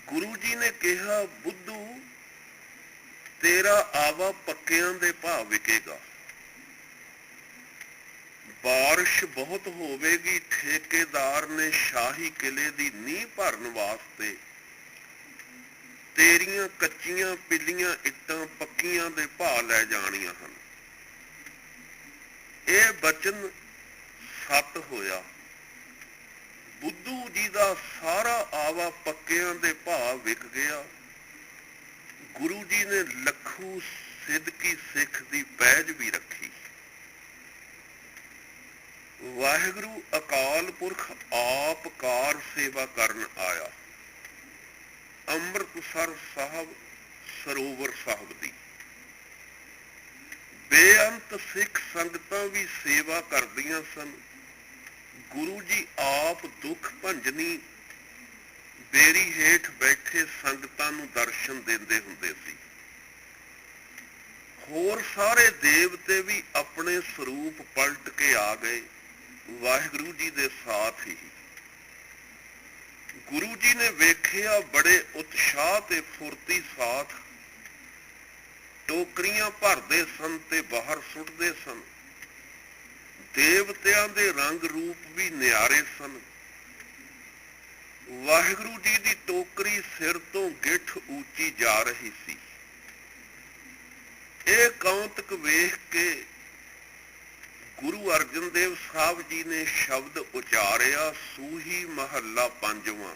ਗੁਰੂ ਜੀ ਨੇ ਕਿਹਾ, ਬੁੱਧੂ ਤੇਰਾ ਆਵਾ ਪੱਕਿਆਂ ਦੇ ਭਾਅ ਵਿਕੇਗਾ। ਬਾਰਿਸ਼ ਬਹੁਤ ਹੋਵੇਗੀ। ਠੇਕੇਦਾਰ ਨੇ ਸ਼ਾਹੀ ਕਿਲੇ ਦੀ ਨੀਂਹ ਭਰਨ ਵਾਸਤੇ ਤੇਰੀਆਂ ਕੱਚੀਆਂ ਪਿੱਲੀਆਂ ਇੱਟਾਂ ਪੱਕੀਆਂ ਦੇ ਭਾਅ ਲੈ ਜਾਣੀਆਂ ਹਨ। ਇਹ ਬਚਨ ਸੱਤ ਹੋਇਆ। ਬੁੱਧੂ ਜੀ ਦਾ ਸਾਰਾ ਆਵਾ ਪੱਕਿਆਂ ਦੇ ਭਾਅ ਵਿਕ ਗਿਆ। ਗੁਰੂ ਜੀ ਨੇ ਲੱਖੂ ਸਿੱਧਕੀ ਸਿੱਖ ਦੀ ਪੈਜ ਵੀ ਰੱਖੀ। ਵਾਹਿਗੁਰੂ ਅਕਾਲ ਪੁਰਖ ਆਪ ਕਾਰ ਸੇਵਾ ਕਰਨ ਆਇਆ। ਅੰਮ੍ਰਿਤਸਰ ਸਾਹਿਬ ਸਰੋਵਰ ਸਾਹਿਬ ਦੀ ਬੇਅੰਤ ਸਿੱਖ ਸੰਗਤਾਂ ਵੀ ਸੇਵਾ ਕਰਦੀਆਂ ਸਨ। ਗੁਰੂ ਜੀ ਆਪ ਦੁੱਖ ਭੰਜਨੀ ਬੇਰੀ ਹੇਠ ਬੈਠੇ ਸੰਗਤਾਂ ਨੂੰ ਦਰਸ਼ਨ ਦਿੰਦੇ ਹੁੰਦੇ ਸੀ। ਹੋਰ ਸਾਰੇ ਦੇਵਤੇ ਵੀ ਆਪਣੇ ਸਰੂਪ ਪਲਟ ਕੇ ਆ ਗਏ, ਵਾਹਿਗੁਰੂ ਜੀ ਦੇ ਸਾਥ ਹੀ। ਗੁਰੂ ਜੀ ਨੇ ਵੇਖਿਆ ਬੜੇ ਉਤਸ਼ਾਹ ਤੇ ਫੁਰਤੀ ਸਾਥ ਟੋਕਰੀਆਂ ਭਰਦੇ ਸਨ ਤੇ ਬਾਹਰ ਸੁੱਟਦੇ ਸਨ। ਦੇਵਤਿਆਂ ਦੇ ਰੰਗ ਰੂਪ ਵੀ ਨਿਆਰੇ ਸਨ। ਵਾਹਿਗੁਰੂ ਜੀ ਦੀ ਟੋਕਰੀ ਸਿਰ ਤੋਂ ਗਿੱਠ ਉੱਚੀ ਜਾ ਰਹੀ ਸੀ। ਇਹ ਕੌਤਕ ਵੇਖ ਕੇ ਗੁਰੂ ਅਰਜਨ ਦੇਵ ਸਾਹਿਬ ਜੀ ਨੇ ਸ਼ਬਦ ਉਚਾਰਿਆ, ਸੂਹੀ ਮਹੱਲਾ ਪੰਜਵਾਂ।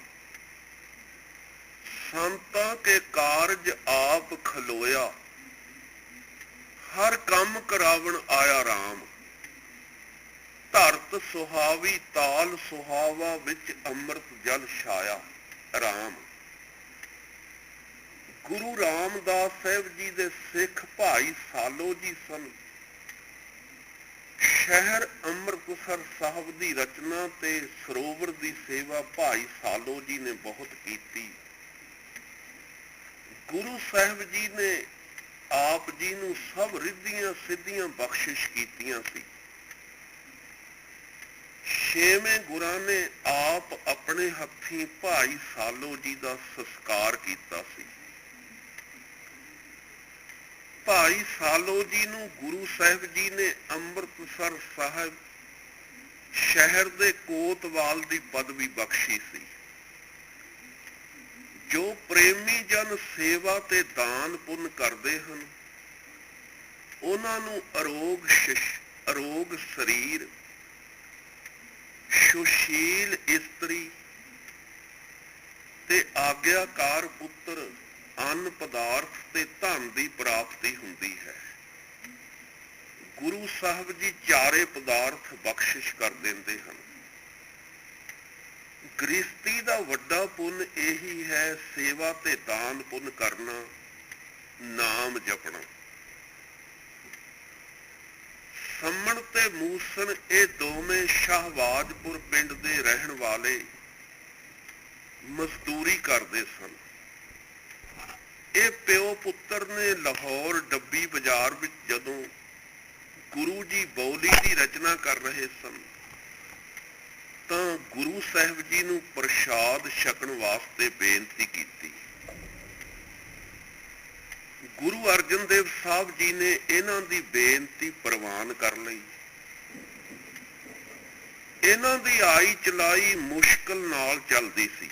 ਸੰਤਾਂ ਕੇ ਕਾਰਜ ਆਪ ਖਲੋਇਆ, ਹਰ ਕੰਮ ਕਰਾਵਣ ਆਇਆ ਰਾਮ। ਧਰਤ ਸੁਹਾਵੀ ਤਾਲ ਸੁਹਾਵਾ, ਵਿੱਚ ਅੰਮ੍ਰਿਤ ਜਲ ਛਾਇਆ ਰਾਮ। ਗੁਰੂ ਰਾਮਦਾਸ ਸਾਹਿਬ ਜੀ ਦੇ ਸਿੱਖ ਭਾਈ ਸਾਲੋ ਜੀ ਸਨ। ਸ਼ਹਿਰ ਅੰਮ੍ਰਿਤਸਰ ਸਾਹਿਬ ਦੀ ਰਚਨਾ ਤੇ ਸਰੋਵਰ ਦੀ ਸੇਵਾ ਭਾਈ ਸਾਲੋ ਜੀ ਨੇ ਬਹੁਤ ਕੀਤੀ। ਗੁਰੂ ਸਾਹਿਬ ਜੀ ਨੇ ਆਪ ਜੀ ਨੂੰ ਸਭ ਰਿੱਧੀਆਂ ਸਿੱਧੀਆਂ ਬਖਸ਼ਿਸ਼ ਕੀਤੀਆਂ ਸੀ। ਛੇਵੇਂ ਗੁਰਾਂ ਨੇ ਆਪ ਆਪਣੇ ਹੱਥੀਂ ਭਾਈ ਸਾਲੋ ਜੀ ਦਾ ਸੰਸਕਾਰ ਕੀਤਾ ਸੀ। ਭਾਈ ਸਾਲੋ ਜੀ ਨੂੰ ਗੁਰੂ ਸਾਹਿਬ ਜੀ ਨੇ ਅੰਮ੍ਰਿਤਸਰ ਸਾਹਿਬ ਸ਼ਹਿਰ ਦੇ ਕੋਤਵਾਲ ਦੀ ਪਦਵੀ ਬਖਸ਼ੀ ਸੀ। ਜੋ ਪ੍ਰੇਮੀ ਜਨ ਸੇਵਾ ਤੇ ਦਾਨ ਪੁੰਨ ਕਰਦੇ ਹਨ, ਉਹਨਾਂ ਨੂੰ ਅਰੋਗ ਸਰੀਰ, ਸੁਸ਼ੀਲ ਇਸਤਰੀ ਤੇ ਆਗਿਆਕਾਰ ਪੁੱਤਰ, ਅੰਨ ਪਦਾਰਥ ਤੇ ਧਨ ਦੀ ਪ੍ਰਾਪਤੀ ਹੁੰਦੀ ਹੈ। ਗੁਰੂ ਸਾਹਿਬ ਜੀ ਚਾਰੇ ਪਦਾਰਥ ਬਖਸ਼ਿਸ਼ ਕਰ ਦਿੰਦੇ ਹਨ। ਗ੍ਰਸਤੀ ਦਾ ਵੱਡਾ ਪੁੰਨ ਇਹੀ ਹੈ, ਸੇਵਾ ਤੇ ਦਾਨ ਪੁੰਨ ਕਰਨਾ, ਨਾਮ ਜਪਣਾ। ਸੰਮਣ ਤੇ ਮੂਸਣ ਇਹ ਦੋਵੇਂ ਸ਼ਾਹਬਾਜ਼ਪੁਰ ਪਿੰਡ ਦੇ ਰਹਿਣ ਵਾਲੇ ਮਜ਼ਦੂਰੀ ਕਰਦੇ ਸਨ। ਇਹ ਪਿਓ ਪੁੱਤਰ ਨੇ ਲਾਹੌਰ ਡੱਬੀ ਬਾਜ਼ਾਰ ਵਿੱਚ ਜਦੋਂ ਗੁਰੂ ਜੀ ਬੌਲੀ ਦੀ ਰਚਨਾ ਕਰ ਰਹੇ ਸਨ ਤਾਂ ਗੁਰੂ ਸਾਹਿਬ ਜੀ ਨੂੰ ਪ੍ਰਸ਼ਾਦ ਛਕਣ ਵਾਸਤੇ ਬੇਨਤੀ ਕੀਤੀ। ਗੁਰੂ ਅਰਜਨ ਦੇਵ ਸਾਹਿਬ ਜੀ ਨੇ ਇਹਨਾਂ ਦੀ ਬੇਨਤੀ ਪ੍ਰਵਾਨ ਕਰ ਲਈ। ਇਹਨਾਂ ਦੀ ਆਈ ਚਲਾਈ ਮੁਸ਼ਕਲ ਨਾਲ ਚੱਲਦੀ ਸੀ।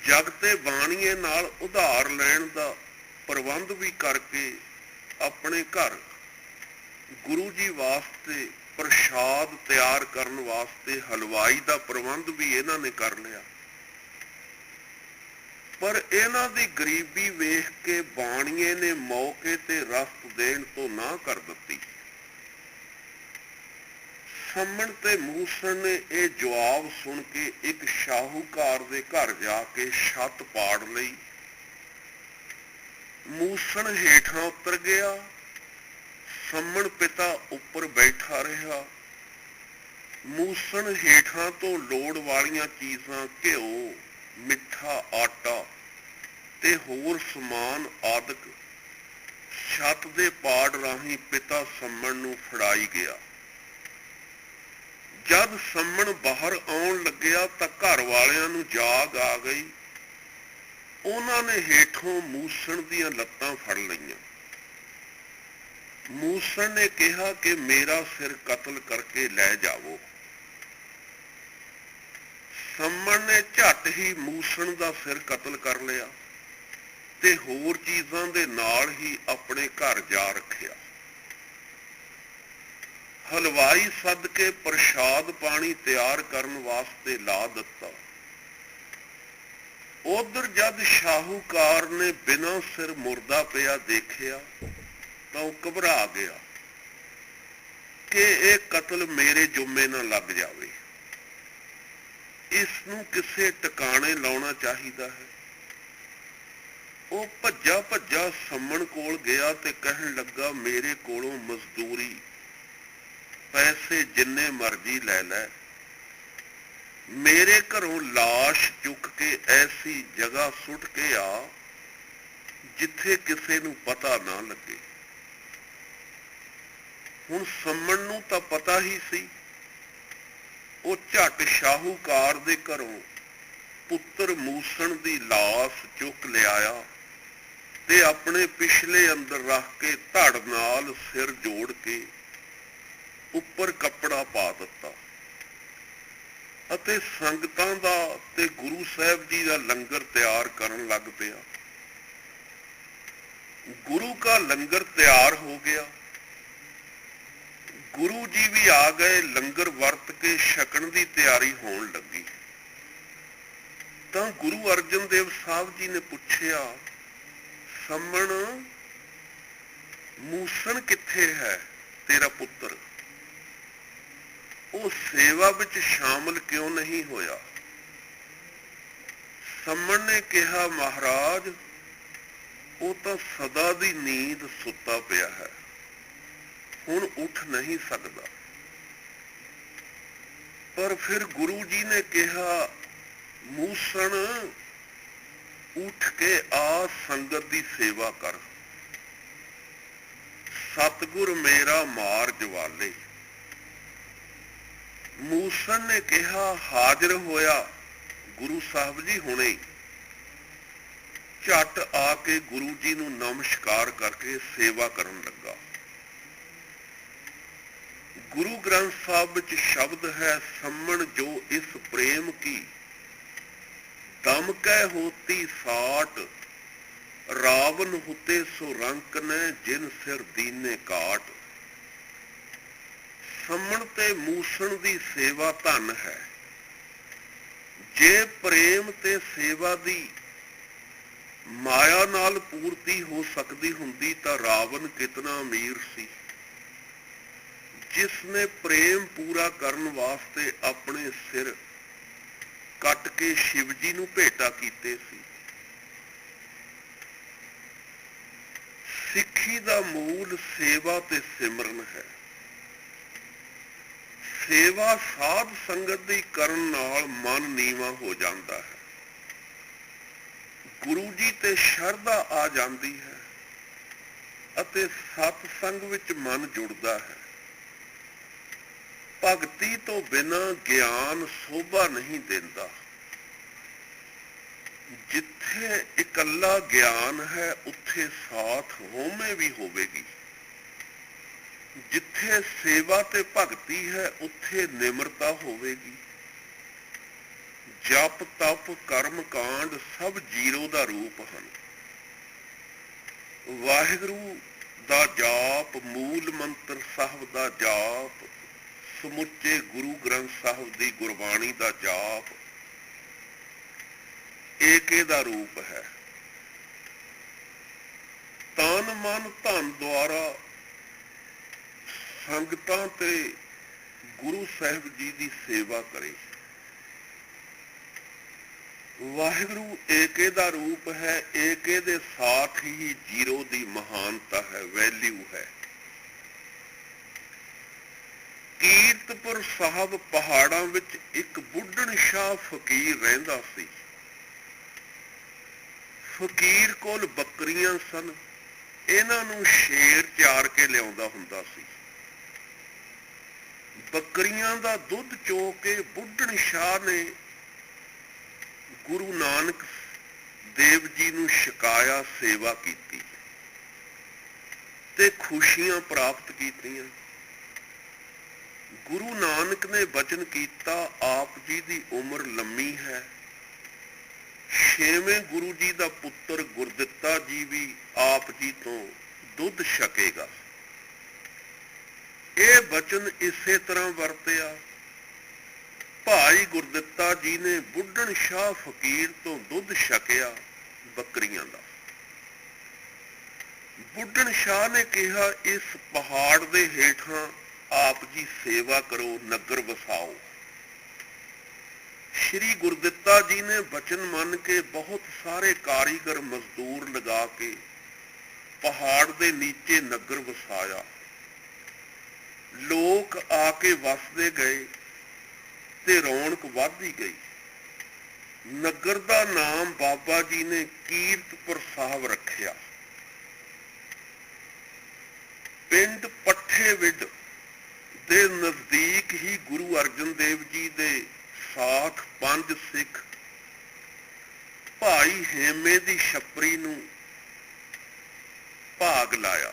ਜਗ ਤੇ ਬਾਣੀਏ ਨਾਲ ਉਧਾਰ ਲੈਣ ਦਾ ਪ੍ਰਬੰਧ ਵੀ ਕਰਕੇ ਆਪਣੇ ਘਰ ਗੁਰੂ ਜੀ ਵਾਸਤੇ ਪ੍ਰਸ਼ਾਦ ਤਿਆਰ ਕਰਨ ਵਾਸਤੇ ਹਲਵਾਈ ਦਾ ਪ੍ਰਬੰਧ ਵੀ ਇਹਨਾਂ ਨੇ ਕਰ ਲਿਆ। ਪਰ ਇਹਨਾਂ ਦੀ ਗਰੀਬੀ ਵੇਖ ਕੇ ਬਾਣੀਏ ਨੇ ਮੌਕੇ ਤੇ ਰਸਤ ਦੇਣ ਤੋਂ ਨਾ ਕਰ ਦਿੱਤੀ। ਸੰਮਣ ਤੇ ਮੂਸਣ ਨੇ ਇਹ ਜਵਾਬ ਸੁਣ ਕੇ ਇੱਕ ਸ਼ਾਹੂਕਾਰ ਦੇ ਘਰ ਜਾ ਕੇ ਛੱਤ ਪਾੜ ਲਈ। ਮੂਸਣ ਹੇਠਾਂ ਉਤਰ ਗਿਆ, ਸੰਮਣ ਪਿਤਾ ਉੱਪਰ ਬੈਠਾ ਰਿਹਾ। ਮੂਸਣ ਹੇਠਾਂ ਤੋਂ ਲੋੜ ਵਾਲੀਆਂ ਚੀਜ਼ਾਂ ਘਿਓ, ਮਿੱਠਾ ਆਟਾ ਤੇ ਹੋਰ ਸਮਾਨ ਆਦਿਕ ਛੱਤ ਦੇ ਪਾੜ ਰਾਹੀਂ ਪਿਤਾ ਸੰਮਣ ਨੂੰ ਫੜਾਈ ਗਿਆ। ਜਦ ਸੰਮਣ ਬਾਹਰ ਆਉਣ ਲੱਗਿਆ ਤਾਂ ਘਰ ਵਾਲਿਆਂ ਨੂੰ ਜਾਗ ਆ ਗਈ। ਉਹਨਾਂ ਨੇ ਹੇਠੋਂ ਮੂਸਣ ਦੀਆਂ ਲੱਤਾਂ ਫੜ ਲਈਆਂ। ਮੂਸਣ ਨੇ ਕਿਹਾ ਕਿ ਮੇਰਾ ਸਿਰ ਕਤਲ ਕਰਕੇ ਲੈ ਜਾਵੋ। ਸੰਮਣ ਨੇ ਝੱਟ ਹੀ ਮੂਸਣ ਦਾ ਸਿਰ ਕਤਲ ਕਰ ਲਿਆ ਤੇ ਹੋਰ ਚੀਜ਼ਾਂ ਦੇ ਨਾਲ ਹੀ ਆਪਣੇ ਘਰ ਜਾ ਰੱਖਿਆ। ਹਲਵਾਈ ਸੱਦ ਕੇ ਪ੍ਰਸ਼ਾਦ ਪਾਣੀ ਤਿਆਰ ਕਰਨ ਵਾਸਤੇ ਲਾ ਦਿੱਤਾ। ਉਧਰ ਜਦ ਸ਼ਾਹੂਕਾਰ ਨੇ ਬਿਨਾਂ ਸਿਰ ਮੁਰਦਾ ਪਿਆ ਦੇਖਿਆ ਤਾਂ ਉਹ ਘਬਰਾ ਗਿਆ ਕਿ ਇਹ ਕਤਲ ਮੇਰੇ ਜੁੰਮੇ ਨਾ ਲੱਗ ਜਾਵੇ, ਇਸ ਨੂੰ ਕਿਸੇ ਟਿਕਾਣੇ ਲਾਉਣਾ ਚਾਹੀਦਾ ਹੈ। ਉਹ ਭੱਜਾ ਭੱਜਾ ਸੰਮਣ ਕੋਲ ਗਿਆ ਤੇ ਕਹਿਣ ਲੱਗਾ, ਮੇਰੇ ਕੋਲੋਂ ਮਜ਼ਦੂਰੀ ਪੈਸੇ ਜਿੰਨੇ ਮਰਜ਼ੀ ਲੈ ਲੈ, ਮੇਰੇ ਘਰੋਂ ਲਾਸ਼ ਚੁੱਕ ਕੇ ਐਸੀ ਜਗ੍ਹਾ ਸੁੱਟ ਕੇ ਆ ਜਿੱਥੇ ਕਿਸੇ ਨੂੰ ਪਤਾ ਨਾ ਲੱਗੇ। ਹੁਣ ਸੰਮਣ ਨੂੰ ਤਾਂ ਪਤਾ ਹੀ ਸੀ। ਉਹ ਝੱਟ ਸ਼ਾਹੂਕਾਰ ਦੇ ਘਰੋਂ ਪੁੱਤਰ ਮੂਸਣ ਦੀ ਲਾਸ਼ ਚੁੱਕ ਲਿਆਇਆ ਤੇ ਆਪਣੇ ਪਿਛਲੇ ਅੰਦਰ ਰੱਖ ਕੇ ਧੜ ਨਾਲ ਸਿਰ ਜੋੜ ਕੇ ਉੱਪਰ ਕੱਪੜਾ ਪਾ ਦਿੱਤਾ ਅਤੇ ਸੰਗਤਾਂ ਦਾ ਤੇ ਗੁਰੂ ਸਾਹਿਬ ਜੀ ਦਾ ਲੰਗਰ ਤਿਆਰ ਕਰਨ ਲੱਗ ਪਿਆ। ਗੁਰੂ ਕਾ ਲੰਗਰ ਤਿਆਰ ਹੋ ਗਿਆ। ਗੁਰੂ ਜੀ ਵੀ ਆ ਗਏ। ਲੰਗਰ ਵਰਤ ਕੇ ਛਕਣ ਦੀ ਤਿਆਰੀ ਹੋਣ ਲੱਗੀ ਤਾਂ ਗੁਰੂ ਅਰਜਨ ਦੇਵ ਸਾਹਿਬ ਜੀ ਨੇ ਪੁੱਛਿਆ, ਸੰਮਣ, ਮੂਸਣ ਕਿੱਥੇ ਹੈ ਤੇਰਾ ਪੁੱਤਰ? ਉਹ ਸੇਵਾ ਵਿੱਚ ਸ਼ਾਮਲ ਕਿਉਂ ਨਹੀਂ ਹੋਇਆ? ਸੰਮਣ ਨੇ ਕਿਹਾ, ਮਹਾਰਾਜ, ਉਹ ਤਾਂ ਸਦਾ ਦੀ ਨੀਂਦ ਸੁੱਤਾ ਪਿਆ ਹੈ, ਹੁਣ ਉੱਠ ਨਹੀਂ ਸਕਦਾ। ਪਰ ਫਿਰ ਗੁਰੂ ਜੀ ਨੇ ਕਿਹਾ, ਮੂਸਣ, ਉੱਠ ਕੇ ਆ ਸੰਗਤ ਦੀ ਸੇਵਾ ਕਰ, ਸਤਿਗੁਰ ਮੇਰਾ ਮਾਰ ਜਵਾਲੇ। ਮੂਸਣ ਨੇ ਕਿਹਾ, ਹਾਜ਼ਰ ਹੋਇਆ ਗੁਰੂ ਸਾਹਿਬ ਜੀ ਹੁਣੇ। ਝੱਟ ਆ ਕੇ ਗੁਰੂ ਜੀ ਨੂੰ ਨਮਸਕਾਰ ਕਰਕੇ ਸੇਵਾ ਕਰਨ ਲੱਗਾ। ਗੁਰੂ ਗ੍ਰੰਥ ਸਾਹਿਬ ਵਿੱਚ ਸ਼ਬਦ ਹੈ, ਸੰਮਣ ਜੋ ਇਸ ਪ੍ਰੇਮ ਕੀ ਦਮ ਕਹਿ ਹੋਤੀ ਸਾਟ, ਰਾਵਨ ਹੁਤੇ ਸੋ ਰੰਕ ਨੇ ਜਿਨ ਸਿਰ ਦੀਨੇ ਕਾਟ। ਸੰਮਣ ਤੇ ਮੂਸਣ ਦੀ ਸੇਵਾ ਧਨ ਹੈ। ਜੇ ਪ੍ਰੇਮ ਤੇ ਸੇਵਾ ਦੀ ਮਾਇਆ ਨਾਲ ਪੂਰਤੀ ਹੋ ਸਕਦੀ ਹੁੰਦੀ ਤਾਂ ਰਾਵਣ ਕਿਤਨਾ ਅਮੀਰ ਸੀ, ਜਿਸ ਨੇ ਪ੍ਰੇਮ ਪੂਰਾ ਕਰਨ ਵਾਸਤੇ ਆਪਣੇ ਸਿਰ ਕੱਟ ਕੇ ਸ਼ਿਵ ਜੀ ਨੂੰ ਭੇਟਾ ਕੀਤੇ ਸੀ। ਸਿੱਖੀ ਦਾ ਮੂਲ ਸੇਵਾ ਤੇ ਸਿਮਰਨ ਹੈ। ਸੇਵਾ ਸਾਧ ਸੰਗਤ ਦੀ ਕਰਨ ਨਾਲ ਮਨ ਨੀਵਾਂ ਹੋ ਜਾਂਦਾ ਹੈ, ਗੁਰੂ ਜੀ ਤੇ ਸ਼ਰਧਾ ਆ ਜਾਂਦੀ ਹੈ ਅਤੇ ਸਤ ਸੰਗ ਵਿੱਚ ਮਨ ਜੁੜਦਾ ਹੈ। ਭਗਤੀ ਤੋਂ ਬਿਨਾਂ ਗਿਆਨ ਸੋਭਾ ਨਹੀਂ ਦਿੰਦਾ। ਜਿੱਥੇ ਇਕੱਲਾ ਗਿਆਨ ਹੈ ਉੱਥੇ ਸਾਥ ਹਉਮੈ ਵੀ ਹੋਵੇਗੀ। ਜਿੱਥੇ ਸੇਵਾ ਤੇ ਭਗਤੀ ਹੈ ਉੱਥੇ ਨਿਮਰਤਾ ਹੋਵੇਗੀ। ਜਪ ਤਪ ਕਰਮ ਕਾਂਡ ਸਭ ਜੀਰੋ ਦਾ ਰੂਪ ਹਨ। ਵਾਹਿਗੁਰੂ ਦਾ ਜਾਪ, ਮੂਲ ਮੰਤਰ ਸਾਹਿਬ ਦਾ ਜਾਪ, ਸਮੁੱਚੇ ਗੁਰੂ ਗ੍ਰੰਥ ਸਾਹਿਬ ਦੀ ਗੁਰਬਾਣੀ ਦਾ ਜਾਪ ਏਕੇ ਦਾ ਰੂਪ ਹੈ। ਤਨ ਮਨ ਧਨ ਦੁਆਰਾ ਸੰਗਤਾਂ ਤੇ ਗੁਰੂ ਸਾਹਿਬ ਜੀ ਦੀ ਸੇਵਾ ਕਰੇ। ਵਾਹਿਗੁਰੂ ਏਕੇ ਦਾ ਰੂਪ ਹੈ। ਏਕੇ ਦੇ ਸਾਥ ਹੀ ਜੀਰੋ ਦੀ ਮਹਾਨਤਾ ਹੈ, ਵੈਲਿਊ ਹੈ। ਕੀਰਤਪੁਰ ਸਾਹਿਬ ਪਹਾੜਾਂ ਵਿੱਚ ਇੱਕ ਬੁੱਢਣ ਸ਼ਾਹ ਫਕੀਰ ਰਹਿੰਦਾ ਸੀ। ਫਕੀਰ ਕੋਲ ਬੱਕਰੀਆਂ ਸਨ। ਇਹਨਾਂ ਨੂੰ ਸ਼ੇਰ ਚਾਰ ਕੇ ਲਿਆਉਂਦਾ ਹੁੰਦਾ ਸੀ। ਬੱਕਰੀਆਂ ਦਾ ਦੁੱਧ ਚੋ ਕੇ ਬੁੱਢਣ ਸ਼ਾਹ ਨੇ ਗੁਰੂ ਨਾਨਕ ਦੇਵ ਜੀ ਨੂੰ ਛਕਾਇਆ, ਸੇਵਾ ਕੀਤੀ ਤੇ ਖੁਸ਼ੀਆਂ ਪ੍ਰਾਪਤ ਕੀਤੀਆਂ। ਗੁਰੂ ਨਾਨਕ ਨੇ ਬਚਨ ਕੀਤਾ, ਆਪ ਜੀ ਦੀ ਉਮਰ ਲੰਮੀ ਹੈ। 6ਵੇਂ ਗੁਰੂ ਜੀ ਦਾ ਪੁੱਤਰ ਗੁਰਦਿੱਤਾ ਜੀ ਵੀ ਆਪ ਜੀ ਤੋਂ ਦੁੱਧ ਛਕੇਗਾ। ਇਹ ਬਚਨ ਇਸੇ ਤਰ੍ਹਾਂ ਵਰਤਿਆ। ਭਾਈ ਗੁਰਦਿੱਤਾ ਜੀ ਨੇ ਬੁੱਢਣ ਸ਼ਾਹ ਫਕੀਰ ਤੋਂ ਦੁੱਧ ਛਕਿਆ ਬੱਕਰੀਆਂ ਦਾ। ਬੁੱਢਣ ਸ਼ਾਹ ਨੇ ਕਿਹਾ, ਇਸ ਪਹਾੜ ਦੇ ਹੇਠਾਂ ਆਪ ਜੀ ਸੇਵਾ ਕਰੋ, ਨਗਰ ਵਸਾਓ। ਸ਼੍ਰੀ ਗੁਰਦਿੱਤਾ ਜੀ ਨੇ ਬਚਨ ਮੰਨ ਕੇ ਬਹੁਤ ਸਾਰੇ ਕਾਰੀਗਰ ਮਜ਼ਦੂਰ ਲਗਾ ਕੇ ਪਹਾੜ ਦੇ ਨੀਚੇ ਨਗਰ ਵਸਾਇਆ। ਲੋਕ ਆ ਕੇ ਵਸਦੇ ਗਏ ਤੇ ਰੌਣਕ ਵੱਧਦੀ ਗਈ। ਨਗਰ ਦਾ ਨਾਮ ਬਾਬਾ ਜੀ ਨੇ ਕੀਰਤਪੁਰ ਸਾਹਿਬ ਰੱਖਿਆ। ਪਿੰਡ ਪੱਠੇਵਿੰਡ ਦੇ ਨਜ਼ਦੀਕ ਹੀ ਗੁਰੂ ਅਰਜਨ ਦੇਵ ਜੀ ਦੇ ਸਾਥ 5 ਸਿੱਖ ਭਾਈ ਹੇਮੇ ਦੀ ਛਪਰੀ ਨੂੰ ਭਾਗ ਲਾਇਆ।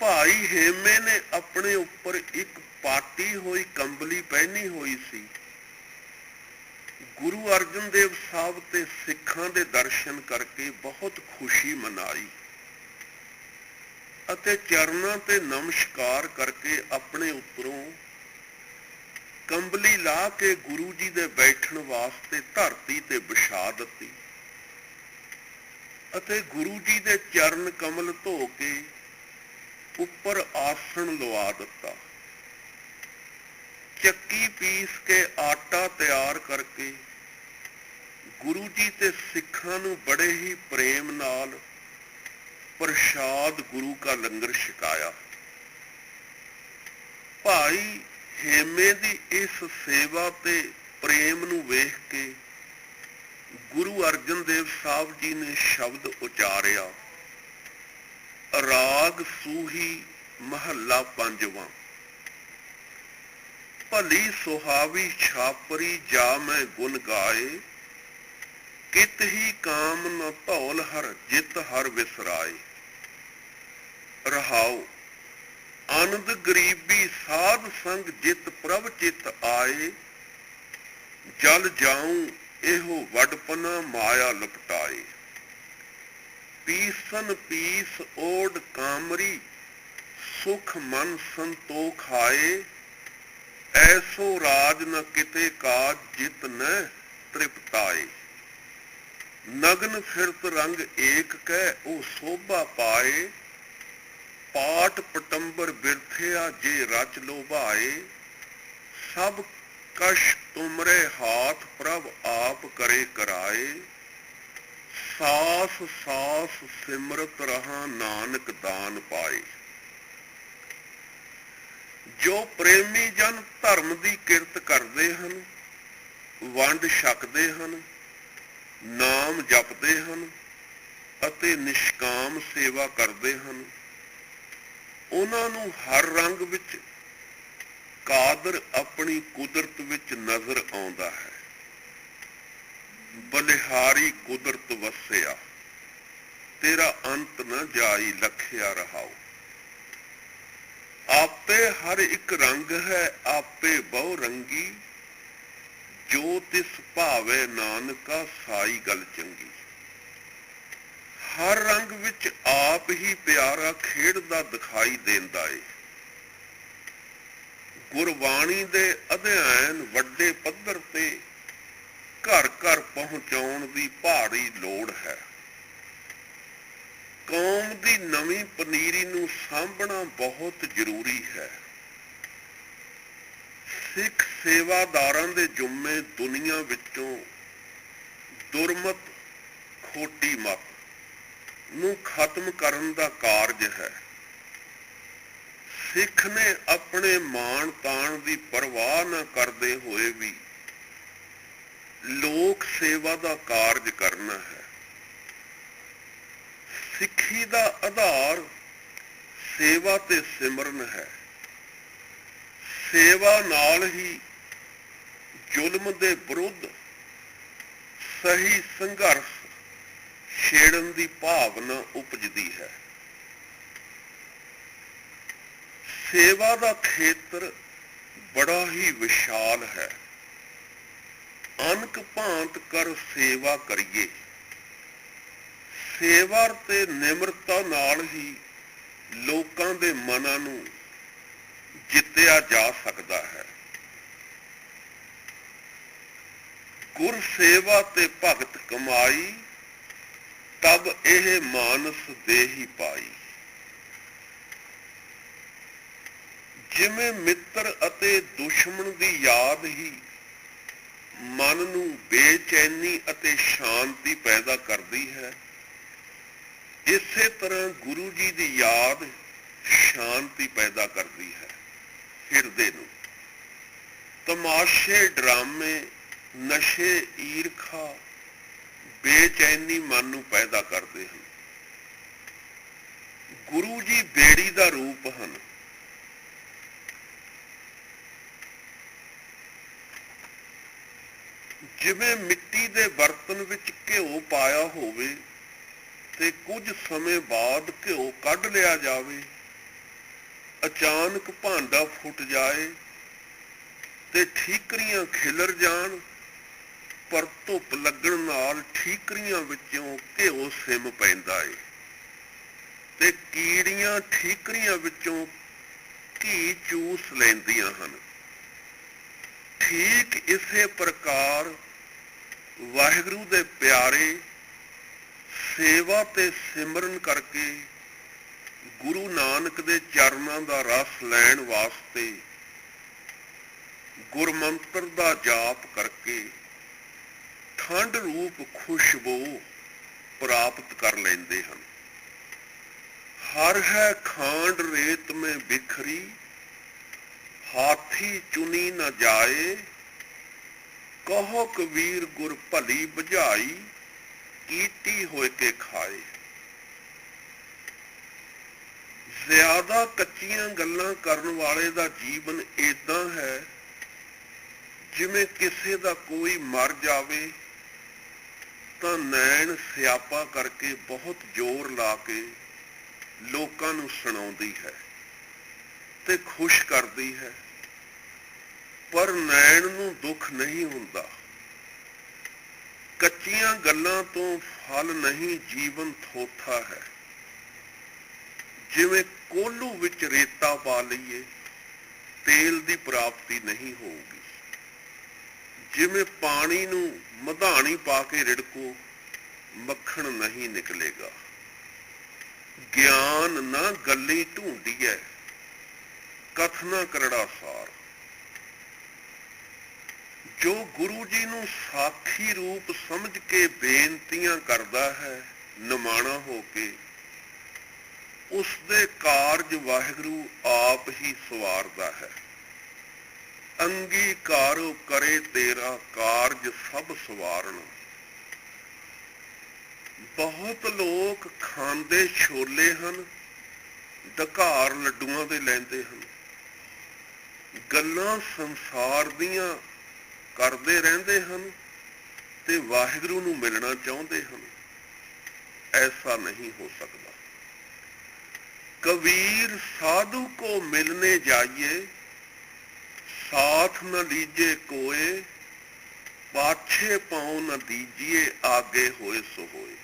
ਭਾਈ ਹੇਮੇ ਨੇ ਆਪਣੇ ਉੱਪਰ ਇੱਕ ਪਾਟੀ ਹੋਈ ਕੰਬਲੀ ਪਹਿਨੀ ਹੋਈ ਸੀ। ਗੁਰੂ ਅਰਜਨ ਦੇਵ ਸਾਹਿਬ ਤੇ ਸਿੱਖਾਂ ਦੇ ਦਰਸ਼ਨ ਕਰਕੇ ਬਹੁਤ ਖੁਸ਼ੀ ਮਨਾਈ ਅਤੇ ਚਰਨਾਂ ਤੇ ਨਮਸਕਾਰ ਕਰਕੇ ਆਪਣੇ ਉੱਪਰੋਂ ਕੰਬਲੀ ਲਾ ਕੇ ਗੁਰੂ ਜੀ ਦੇ ਬੈਠਣ ਵਾਸਤੇ ਧਰਤੀ ਤੇ ਵਿਛਾ ਦਿੱਤੀ ਅਤੇ ਗੁਰੂ ਜੀ ਦੇ ਚਰਨ ਕਮਲ ਧੋ ਕੇ ਉੱਪਰ ਆਸਣ ਲਵਾ ਦਿੱਤਾ। ਚੱਕੀ ਪੀਸ ਕੇ ਆਟਾ ਤਿਆਰ ਕਰਕੇ ਗੁਰੂ ਜੀ ਤੇ ਸਿੱਖਾਂ ਨੂੰ ਬੜੇ ਹੀ ਪ੍ਰੇਮ ਨਾਲ ਪ੍ਰਸ਼ਾਦ ਗੁਰੂ ਕਾ ਲੰਗਰ ਛਕਾਇਆ। ਭਾਈ ਹੇਮੇ ਦੀ ਇਸ ਸੇਵਾ ਤੇ ਪ੍ਰੇਮ ਨੂੰ ਵੇਖ ਕੇ ਗੁਰੂ ਅਰਜਨ ਦੇਵ ਸਾਹਿਬ ਜੀ ਨੇ ਸ਼ਬਦ ਉਚਾਰਿਆ, ਰਾਗ ਸੂਹੀ ਮਹੱਲਾ 5ਵਾਂ। ਭਲੀ ਸੁਹਾਵੀ ਛਾਪਰੀ ਜਾ ਮੈਂ ਗੁਣ ਗਾਏ, ਕਿਤ ਹੀ ਕਾਮ ਨ ਧੌਲ ਹਰ ਜਿਤ ਹਰ ਵਿਸਰਾਏ। ਰਹਾਉ ਆਨੰਦ ਗਰੀਬੀ ਸਾਧ ਸੰਗ ਜਿਤ ਪ੍ਰਭ ਚਿਤ ਆਏ, ਜਲ ਜਾਉ ਇਹੋ ਵਡਪਨਾ ਮਾਇਆ ਲਪਟਾਏ। ਪੀਸਨ ਪੀਸ ਓਡ ਕਾਮਰੀ ਸੁਖ ਮਨ ਸੰਤੋਖ ਆਏ, ਐਸੋ ਰਾਜ ਨ ਕਿਤੇ ਕਾਜ ਜਿਤ ਨ ਤ੍ਰਿਪਤਾਏ। ਨਗਨ ਫਿਰਤ ਰੰਗ ਏਕ ਕਹਿ ਉਹ ਸੋਭਾ ਪਾਏ, ਪਾਟ ਪਟੰਬਰ ਬਿਰਥਿਆ ਜੇ ਰਚ ਲੋਭਾਏ। ਸਭ ਕਸ਼ ਤੁਮਰੇ ਹਾਥ ਪ੍ਰਭ ਆਪ ਕਰੇ ਕਰਾਏ, ਸਾਸ ਸਾਸ ਸਿਮਰਤ ਰਹਾ ਨਾਨਕ ਦਾਨ ਪਾਏ। ਜੋ ਪ੍ਰੇਮੀ ਜਨ ਧਰਮ ਦੀ ਕਿਰਤ ਕਰਦੇ ਹਨ, ਵੰਡ ਛਕਦੇ ਹਨ, ਨਾਮ ਜਪਦੇ ਹਨ ਅਤੇ ਨਿਸ਼ਕਾਮ ਸੇਵਾ ਕਰਦੇ ਹਨ, ਉਹਨਾਂ ਨੂੰ ਹਰ ਰੰਗ ਵਿੱਚ ਕਾਦਰ ਆਪਣੀ ਕੁਦਰਤ ਵਿੱਚ ਨਜ਼ਰ ਆਉਂਦਾ ਹੈ। ਬਲਿਹਾਰੀ ਕੁਦਰਤ ਵਸਿਆ, ਤੇਰਾ ਅੰਤ ਨ ਜਾਈ ਲਖਿਆ ਰਹਾਓ। आपे हर एक रंग है आपे बहु रंगी, जो तिस भावे नानका साई गल चंगी। हर रंग विच आप ही प्यारा खेडदा दिखाई देंदा ਏ। गुरबाणी दे अध्ययन वड्डे पद्धर ते घर घर पहुंचाउण दी भारी लोड़ है। कौम दी नवीं पनीरी नूं सांभਣਾ बहुत ਜ਼ਰੂਰੀ है। सिख सेवादारां दे जुम्मे दुनिया विचों दुरमत खोटी मत नूं खत्म करन दा कारज है। सिख ने अपने मान ताण दी परवाह न करदे होए भी लोक सेवा दा कारज करना है। सिੱਖੀ ਦਾ ਆਧਾਰ ਸੇਵਾ ਤੇ ਸਿਮਰਨ ਹੈ। ਸੇਵਾ ਨਾਲ ਹੀ ਜ਼ੁਲਮ ਦੇ ਵਿਰੁੱਧ ਸਹੀ ਸੰਘਰਸ਼ ਛੇੜਨ ਦੀ ਭਾਵਨਾ ਉਪਜਦੀ ਹੈ। ਸੇਵਾ ਦਾ ਖੇਤਰ ਬੜਾ ਹੀ ਵਿਸ਼ਾਲ ਹੈ। ਅਨਕ ਭਾਂਤ ਕਰ ਸੇਵਾ ਕਰੀਏ। ਸੇਵਾ ਤੇ ਨਿਮਰਤਾ ਨਾਲ ਹੀ ਲੋਕਾਂ ਦੇ ਮਨਾਂ ਨੂੰ ਜਿੱਤਿਆ ਜਾ ਸਕਦਾ ਹੈ। ਗੁਰ ਸੇਵਾ ਤੇ ਭਗਤ ਕਮਾਈ, ਤਬ ਇਹ ਮਾਨਸ ਦੇਹੀ ਪਾਈ। ਜਿਵੇਂ ਮਿੱਤਰ ਅਤੇ ਦੁਸ਼ਮਣ ਦੀ ਯਾਦ ਹੀ ਮਨ ਨੂੰ ਬੇਚੈਨੀ ਅਤੇ ਸ਼ਾਂਤੀ ਪੈਦਾ ਕਰਦੀ ਹੈ, ਇਸੇ ਤਰ੍ਹਾਂ ਗੁਰੂ ਜੀ ਦੀ ਯਾਦ ਸ਼ਾਂਤੀ ਪੈਦਾ ਕਰਦੀ ਹੈ। ਹਿਰਦੇ ਨੂੰ ਤਮਾਸ਼ੇ, ਡਰਾਮੇ, ਨਸ਼ੇ, ਈਰਖਾ, ਬੇਚੈਨੀ ਮਨ ਨੂੰ ਪੈਦਾ ਕਰਦੇ ਹਨ। ਗੁਰੂ ਜੀ ਬੇੜੀ ਦਾ ਰੂਪ ਹਨ। ਜਿਵੇਂ ਮਿੱਟੀ ਦੇ ਬਰਤਨ ਵਿੱਚ ਘਿਓ ਪਾਇਆ ਹੋਵੇ ਤੇ ਕੁਝ ਸਮੇਂ ਬਾਅਦ ਘਿਓ ਕੱਢ ਲਿਆ ਜਾਵੇ, ਅਚਾਨਕ ਭਾਂਡਾ ਫੁੱਟ ਜਾਏ ਤੇ ਠੀਕਰੀਆਂ ਖਿਲਰ ਜਾਣ, ਪਰ ਧੁੱਪ ਲੱਗਣ ਨਾਲ ਠੀਕਰੀਆਂ ਵਿੱਚੋਂ ਘਿਓ ਸਿਮ ਪੈਂਦਾ ਏ ਤੇ ਕੀੜੀਆਂ ਠੀਕਰੀਆਂ ਵਿੱਚੋਂ ਘੀ ਚੂਸ ਲੈਂਦੀਆਂ ਹਨ। ਠੀਕ ਇਸੇ ਪ੍ਰਕਾਰ ਵਾਹਿਗੁਰੂ ਦੇ ਪਿਆਰੇ ਸੇਵਾ ਤੇ ਸਿਮਰਨ ਕਰਕੇ ਗੁਰੂ ਨਾਨਕ ਦੇ ਚਰਨਾਂ ਦਾ ਰਸ ਲੈਣ ਵਾਸਤੇ ਗੁਰਮੰਤਰ ਦਾ ਜਾਪ ਕਰਕੇ ਠੰਡ ਰੂਪ ਖੁਸ਼ਬੂ ਪ੍ਰਾਪਤ ਕਰ ਲੈਂਦੇ ਹਨ। ਹਰ ਹੈ ਖਾਂਡ ਰੇਤ ਮੇਂ ਬਿਖਰੀ, ਹਾਥੀ ਚੁਨੀ ਨਾ ਜਾਏ, ਕਹੋ ਕਬੀਰ ਗੁਰ ਭਲੀ ਬੁਝਾਈ, ਕੀਟੀ ਹੋਏ ਕੇ ਖਾਏ। ਜ਼ਿਆਦਾ ਕੱਚੀਆਂ ਗੱਲਾਂ ਕਰਨ ਵਾਲੇ ਦਾ ਜੀਵਨ ਏਦਾਂ ਹੈ ਜਿਵੇਂ ਕਿਸੇ ਦਾ ਕੋਈ ਮਰ ਜਾਵੇ ਤਾਂ ਨੈਣ ਸਿਆਪਾ ਕਰਕੇ ਬਹੁਤ ਜ਼ੋਰ ਲਾ ਕੇ ਲੋਕਾਂ ਨੂੰ ਸੁਣਾਉਂਦੀ ਹੈ ਤੇ ਖੁਸ਼ ਕਰਦੀ ਹੈ, ਪਰ ਨੈਣ ਨੂੰ ਦੁੱਖ ਨਹੀਂ ਹੁੰਦਾ। ਕੱਚੀਆਂ ਗੱਲਾਂ ਤੋਂ ਫਲ ਨਹੀਂ, ਜੀਵਨ ਥੋਥਾ ਹੈ। ਜਿਵੇਂ ਕੋਲੂ ਵਿੱਚ ਰੇਤਾ ਪਾ ਲਈਏ, ਤੇਲ ਦੀ ਪ੍ਰਾਪਤੀ ਨਹੀਂ ਹੋਊਗੀ। ਜਿਵੇਂ ਪਾਣੀ ਨੂੰ ਮਧਾਣੀ ਪਾ ਕੇ ਰਿੜਕੋ, ਮੱਖਣ ਨਹੀਂ ਨਿਕਲੇਗਾ। ਗਿਆਨ ਨਾ ਗੱਲੀ ਢੂੰਡੀਐ, ਕਥਨਾ ਕਰੜਾ ਸਾਰ। ਜੋ ਗੁਰੂ ਜੀ ਨੂੰ ਸਾਖੀ ਰੂਪ ਸਮਝ ਕੇ ਬੇਨਤੀਆਂ ਕਰਦਾ ਹੈ ਨਿਮਾਣਾ ਹੋ ਕੇ, ਉਸ ਦੇ ਕਾਰਜ ਵਾਹਿਗੁਰੂ ਆਪ ਹੀ ਸਵਾਰਦਾ ਹੈ। ਅੰਗੀਕਾਰੋ ਕਰੇ ਤੇਰਾ ਕਾਰਜ ਸਭ ਸਵਾਰਨ। ਬਹੁਤ ਲੋਕ ਖਾਂਦੇ ਛੋਲੇ ਹਨ, ਡਕਾਰ ਲੱਡੂਆਂ ਦੇ ਲੈਂਦੇ ਹਨ, ਗੱਲਾਂ ਸੰਸਾਰ ਦੀਆਂ ਕਰਦੇ ਰਹਿੰਦੇ ਹਨ ਤੇ ਵਾਹਿਗੁਰੂ ਨੂੰ ਮਿਲਣਾ ਚਾਹੁੰਦੇ ਹਨ। ਐਸਾ ਨਹੀਂ ਹੋ ਸਕਦਾ। कबीर साधु को मिलने जाइए, साथ न लीजिए कोय, पाछे पाँव न दीजिए, आगे होए सो होए।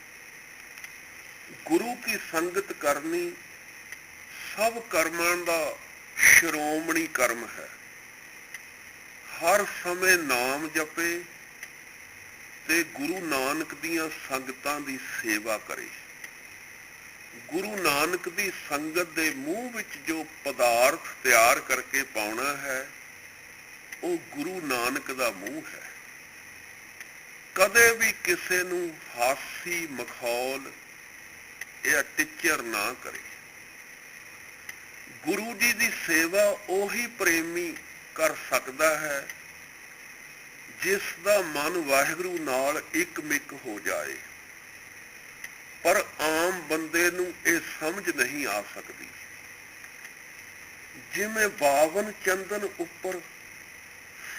गुरु की संगत करनी सब कर्मां दा श्रोमणी कर्म है। हर समय नाम जपे ते गुरु नानक दियां संगतां दी सेवा करे। गुरु नानक दी संगत दे मूँह विच जो पदार्थ तैयार करके पाउणा है, ਉਹ ਗੁਰੂ ਨਾਨਕ ਦਾ ਮੂੰਹ ਹੈ। ਕਦੇ ਵੀ ਕਿਸੇ ਨੂੰ ਹਾਸੀ ਮਖੌਲ ਜਾਂ ਟਿੱਚਰ ਨਾ ਕਰੇ। ਗੁਰੂ ਜੀ ਦੀ ਸੇਵਾ ਉਹੀ ਪ੍ਰੇਮੀ ਕਰ ਸਕਦਾ ਹੈ ਜਿਸ ਦਾ ਮਨ ਵਾਹਿਗੁਰੂ ਨਾਲ ਇੱਕ-ਮਿਕ ਹੋ ਜਾਏ, ਪਰ ਆਮ ਬੰਦੇ ਨੂੰ ਇਹ ਸਮਝ ਨਹੀਂ ਆ ਸਕਦੀ। ਜਿਵੇਂ ਬਾਵਨ ਚੰਦਨ ਉੱਪਰ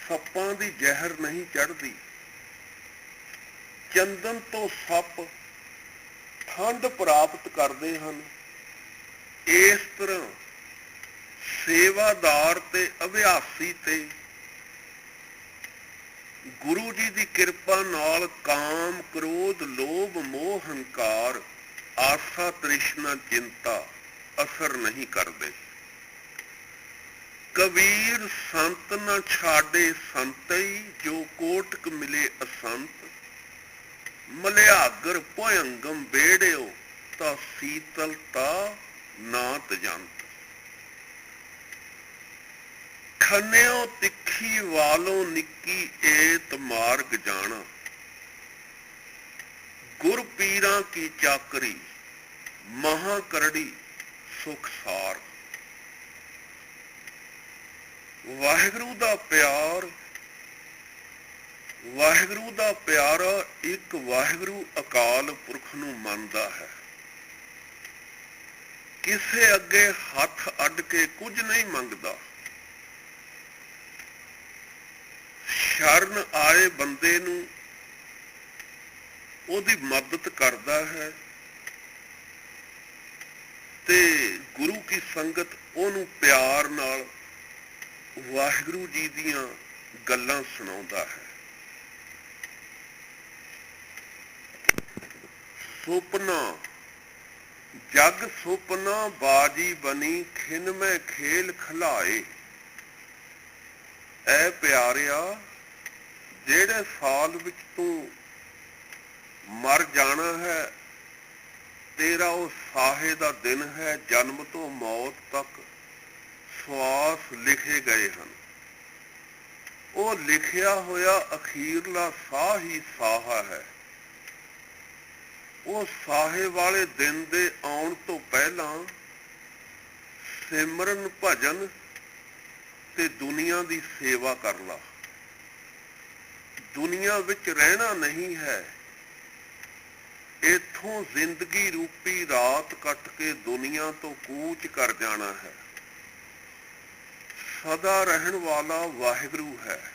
ਸੱਪਾਂ ਦੀ ਜ਼ਹਿਰ ਨਹੀਂ ਚੜ੍ਹਦੀ, ਚੰਦਨ ਤੋਂ ਸੱਪ ਠੰਡ ਪ੍ਰਾਪਤ ਕਰਦੇ ਹਨ, ਇਸ ਤਰ੍ਹਾਂ ਸੇਵਾਦਾਰ ਤੇ ਅਭਿਆਸੀ ਤੇ ਗੁਰੂ ਜੀ ਦੀ ਕਿਰਪਾ ਨਾਲ ਕਾਮ, ਕ੍ਰੋਧ, ਲੋਭ, ਮੋਹ, ਹੰਕਾਰ, ਆਸਾ, ਤ੍ਰਿਸ਼ਨਾ, ਚਿੰਤਾ ਅਸਰ ਨਹੀਂ ਕਰਦੇ। ਕਬੀਰ ਸੰਤ ਨ ਛਾੜੇ ਸੰਤਈ, ਜੋ ਕੋਟਕ ਮਿਲੇ ਅਸੰਤ, ਮਲਿਆਗਰ ਭੁਯੰਗਮ ਬੇੜਿਓ, ਤਾਂ ਸੀਤਲਤਾ ਨਾਤ ਜੰਤ। ਖੰਨਿਓ ਤਿੱਖੀ ਵਾਲੋਂ ਨਿੱਕੀ, ਏਤ ਮਾਰਗ ਜਾਣਾ, ਗੁਰ ਪੀਰਾਂ ਕੀ ਚਾਕਰੀ, ਮਹਾ ਕਰੜੀ ਸੁਖ ਸਾਰ। ਵਾਹਿਗੁਰੂ ਦਾ ਪਿਆਰ, ਵਾਹਿਗੁਰੂ ਦਾ ਪਿਆਰਾ ਇੱਕ ਵਾਹਿਗੁਰੂ ਅਕਾਲ ਪੁਰਖ ਨੂੰ ਮੰਨਦਾ ਹੈ। ਕਿਸੇ ਅੱਗੇ ਹੱਥ ਅੱਡ ਕੇ ਕੁਝ ਨਹੀਂ ਮੰਗਦਾ। ਸ਼ਰਨ ਆਏ ਬੰਦੇ ਨੂੰ ਉਹਦੀ ਮਦਦ ਕਰਦਾ ਹੈ ਤੇ ਗੁਰੂ ਕੀ ਸੰਗਤ ਉਹਨੂੰ ਪਿਆਰ ਨਾਲ ਵਾਹਿਗੁਰੂ ਜੀ ਦੀਆਂ ਗੱਲਾਂ ਸੁਣਾਉਂਦਾ ਹੈ। ਸੁਪਨਾ ਜਗ ਸੁਪਨਾ ਬਾਜੀ ਬਣੀ, ਖਿਨ ਮੈਂ ਖੇਲ ਖਲਾਏ। ਐ ਪਿਆਰਿਆ, ਜਿਹੜੇ ਸਾਲ ਵਿੱਚ ਤੂੰ ਮਰ ਜਾਣਾ ਹੈ, ਤੇਰਾ ਉਹ ਸਾਹੇ ਦਾ ਦਿਨ ਹੈ। ਜਨਮ ਤੋਂ ਮੌਤ ਤੱਕ ਸਵਾਸ ਲਿਖੇ ਗਏ ਹਨ। ਉਹ ਲਿਖਿਆ ਹੋਇਆ ਅਖੀਰਲਾ ਸਾਹ ਹੀ ਸਾਹਾ ਹੈ। ਉਹ ਸਾਹੇ ਵਾਲੇ ਦਿਨ ਦੇ ਆਉਣ ਤੋਂ ਪਹਿਲਾਂ ਸਿਮਰਨ, ਭਜਨ ਤੇ ਦੁਨੀਆ ਦੀ ਸੇਵਾ ਕਰ ਲਾ। ਦੁਨੀਆ ਵਿੱਚ ਰਹਿਣਾ ਨਹੀਂ ਹੈ, ਇੱਥੋਂ ਜ਼ਿੰਦਗੀ ਰੂਪੀ ਰਾਤ ਕੱਟ ਕੇ ਦੁਨੀਆ ਤੋਂ ਕੂਚ ਕਰ ਜਾਣਾ ਹੈ। ਸਦਾ ਰਹਿਣ ਵਾਲਾ ਵਾਹਿਗੁਰੂ ਹੈ।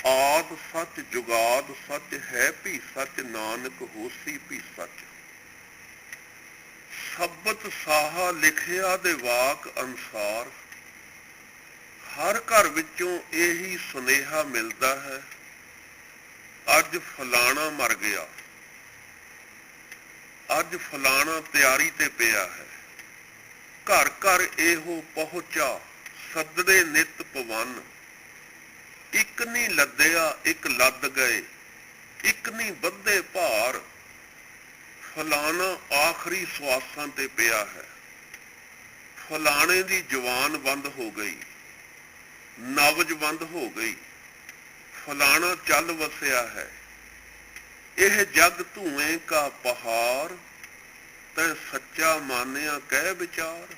ਆਦ ਸੱਚ ਜੁਗਾਦ ਸੱਚ ਹੈ, ਵੀ ਸੱਚ ਨਾਨਕ ਹੋਸੀ ਵੀ ਸੱਚ। ਸ਼ਬਦ ਸਾਹਾ ਲਿਖਿਆ ਦੇ ਵਾਕ ਅਨੁਸਾਰ ਹਰ ਘਰ ਵਿੱਚੋਂ ਇਹੀ ਸੁਨੇਹਾ ਮਿਲਦਾ ਹੈ, ਅੱਜ ਫਲਾਣਾ ਮਰ ਗਿਆ, ਅੱਜ ਫਲਾਣਾ ਤਿਆਰੀ ਤੇ ਪਿਆ ਹੈ। ਘਰ ਘਰ ਇਹੋ ਪਹੁੰਚਾ, ਸੱਦੜੇ ਨਿਤ ਪਵਨ। ਇੱਕ ਨਹੀਂ ਲੱਦਿਆ ਇੱਕ ਲੱਦ ਗਏ, ਇੱਕ ਨਹੀਂ ਬੱਧੇ ਭਾਰ। ਫਲਾਣਾ ਆਖਰੀ ਸਵਾਸਾਂ ਤੇ ਪਿਆ ਹੈ, ਫਲਾਣੇ ਦੀ ਜ਼ੁਬਾਨ ਬੰਦ ਹੋ ਗਈ, ਨਬਜ਼ ਬੰਦ ਹੋ ਗਈ, ਫਲਾਣਾ ਚੱਲ ਵਸਿਆ ਹੈ। ਇਹ ਜਗ ਧੂਏ ਕਾ ਪਹਾੜ, ਤੈਂ ਸੱਚਾ ਮਾਨਿਆ ਕਹਿ ਵਿਚਾਰ।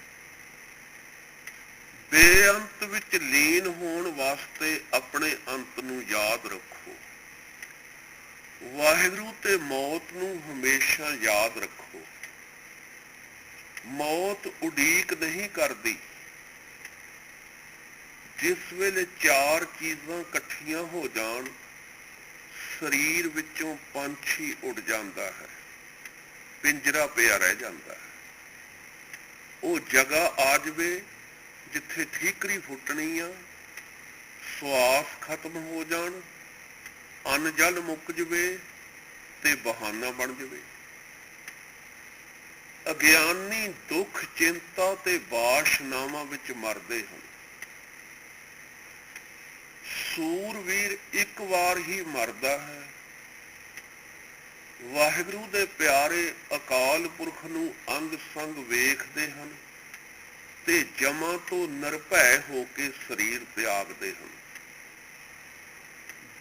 ਬੇਅੰਤ ਵਿੱਚ ਲੀਨ ਹੋਣ ਵਾਸਤੇ ਆਪਣੇ ਅੰਤ ਨੂੰ ਯਾਦ ਰੱਖੋ। ਵਾਹਿਗੁਰੂ ਤੇ ਮੌਤ ਨੂੰ ਹਮੇਸ਼ਾ ਯਾਦ ਰੱਖੋ। ਮੌਤ ਉਡੀਕ ਨਹੀਂ ਕਰਦੀ। ਜਿਸ ਵੇਲੇ ਚਾਰ ਚੀਜ਼ਾਂ ਇਕੱਠੀਆਂ ਹੋ ਜਾਣ, ਸਰੀਰ ਵਿੱਚੋਂ ਪੰਛੀ ਉੱਡ ਜਾਂਦਾ ਹੈ, ਪਿੰਜਰਾ ਪਿਆ ਰਹਿ ਜਾਂਦਾ ਹੈ। ਉਹ ਜਗ੍ਹਾ ਆ ਜਾਵੇ ਜਿੱਥੇ ਠੀਕਰੀ ਫੁੱਟਣੀ ਆ, ਸਵਾਸ ਖਤਮ ਹੋ ਜਾਣ, ਅੰਨ ਜਲ ਮੁੱਕ ਜਵੇ ਤੇ ਬਹਾਨਾ ਬਣ ਜਵੇ। ਅਗਿਆਨੀ ਦੁੱਖ ਚਿੰਤਾ ਤੇ ਵਾਸ਼ਨਾਵਾਂ ਵਿੱਚ ਮਰਦੇ ਹਨ। ਸੂਰਵੀਰ ਇੱਕ ਵਾਰ ਹੀ ਮਰਦਾ ਹੈ। ਵਾਹਿਗੁਰੂ ਦੇ ਪਿਆਰੇ ਅਕਾਲ ਪੁਰਖ ਨੂੰ ਅੰਗ ਸੰਗ ਵੇਖਦੇ ਹਨ ਤੇ ਜਮਾਂ ਤੋਂ ਨਿਰਭੈ ਹੋ ਕੇ ਸਰੀਰ ਤਿਆਗਦੇ ਹਨ।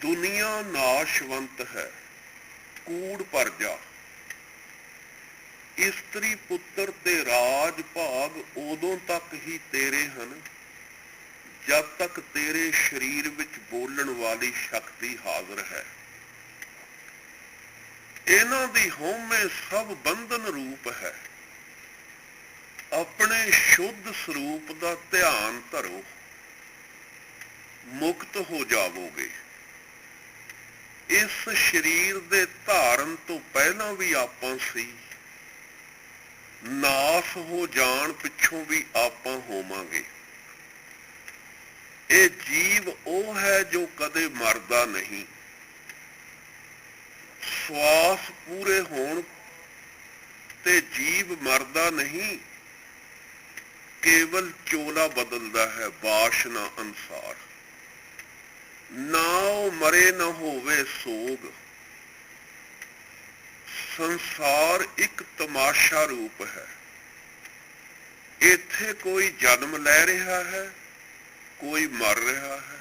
ਦੁਨੀਆ ਨਾਸ਼ਵੰਤ ਹੈ, ਕੂੜ ਪਰਜਾ। ਇਸਤਰੀ ਪੁੱਤਰ ਤੇ ਰਾਜ ਭਾਗ ਉਦੋਂ ਤੱਕ ਹੀ ਤੇਰੇ ਹਨ ਜਦ ਤੱਕ ਤੇਰੇ ਸਰੀਰ ਵਿੱਚ ਬੋਲਣ ਵਾਲੀ ਸ਼ਕਤੀ ਹਾਜ਼ਰ ਹੈ। ਇਹਨਾਂ ਦੀ ਹਉਮੈ ਸਭ ਬੰਧਨ ਰੂਪ ਹੈ। ਆਪਣੇ ਸ਼ੁੱਧ ਸਰੂਪ ਦਾ ਧਿਆਨ ਧਰੋ, ਮੁਕਤ ਹੋ ਜਾਵੋਗੇ। ਇਸ ਸਰੀਰ ਦੇ ਧਾਰਨ ਤੋਂ ਪਹਿਲਾਂ ਵੀ ਆਪਾਂ ਸੀ, ਨਾਸ ਹੋ ਜਾਣ ਪਿੱਛੋਂ ਵੀ ਆਪਾਂ ਹੋਵਾਂਗੇ। ਇਹ ਜੀਵ ਉਹ ਹੈ ਜੋ ਕਦੇ ਮਰਦਾ ਨਹੀਂ। ਸਵਾਸ ਪੂਰੇ ਹੋਣ ਤੇ ਜੀਵ ਮਰਦਾ ਨਹੀਂ, ਕੇਵਲ ਚੋਲਾ ਬਦਲਦਾ ਹੈ ਵਾਸ਼ਨਾ ਅਨੁਸਾਰ। ਨਾ ਉਹ ਮਰੇ ਨਾ ਹੋਵੇ ਸੋਗ। ਸੰਸਾਰ ਇੱਕ ਤਮਾਸ਼ਾ ਰੂਪ ਹੈ। ਇੱਥੇ ਕੋਈ ਜਨਮ ਲੈ ਰਿਹਾ ਹੈ, ਕੋਈ ਮਰ ਰਿਹਾ ਹੈ।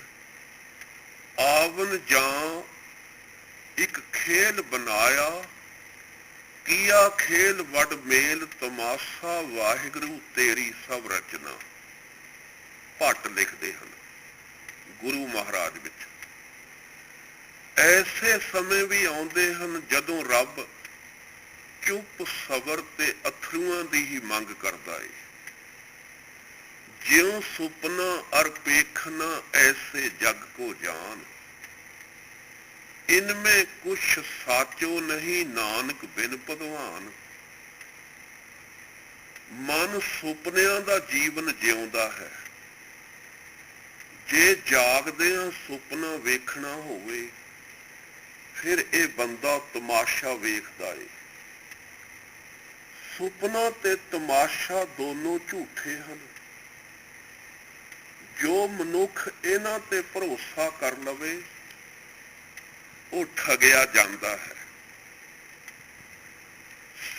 ਆਵਨ ਜਾਂ ਇੱਕ ਖੇਲ ਬਣਾਇਆ, ਕੀਆ ਖੇਲ ਵੱਡ ਮੇਲ ਤਮਾਸ਼ਾ ਵਾਹਿਗੁਰੂ ਤੇਰੀ ਸਭ ਰਚਨਾ। ਭੱਟ ਲਿਖਦੇ ਹਨ ਗੁਰੂ ਮਹਾਰਾਜ ਵਿੱਚ। ਐਸੇ ਸਮੇਂ ਵੀ ਆਉਂਦੇ ਹਨ ਜਦੋਂ ਰੱਬ ਚੁੱਪ ਸਬਰ ਤੇ ਅਥਰੂਆਂ ਦੀ ਹੀ ਮੰਗ ਕਰਦਾ ਏ। ਜਿਉ ਸੁਪਨਾ ਅਰ ਪੇਖਨਾ ਐਸੇ ਜਗ ਕੋ ਜਾਨ, ਇਨਮੇ ਕੁਛ ਸਾਚੋ ਨਹੀਂ ਨਾਨਕ ਬਿਨ ਭਗਵਾਨ। ਮਨ ਸੁਪਨਿਆਂ ਦਾ ਜੀਵਨ ਜਿਉਂਦਾ ਹੈ। ਜੇ ਜਾਗਦਿਆਂ ਸੁਪਨਾ ਵੇਖਣਾ ਹੋਵੇ ਫਿਰ ਇਹ ਬੰਦਾ ਤਮਾਸ਼ਾ ਵੇਖਦਾ ਏ। ਸੁਪਨਾ ਤੇ ਤਮਾਸ਼ਾ ਦੋਨੋਂ ਝੂਠੇ ਹਨ। ਜੋ ਮਨੁੱਖ ਇਹਨਾਂ ਤੇ ਭਰੋਸਾ ਕਰ ਲਵੇ ਉਹ ਠਗਿਆ ਜਾਂਦਾ ਹੈ।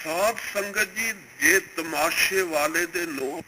ਸਾਧ ਸੰਗਤ ਜੀ, ਜੇ ਤਮਾਸ਼ੇ ਵਾਲੇ ਦੇ ਲੋਕ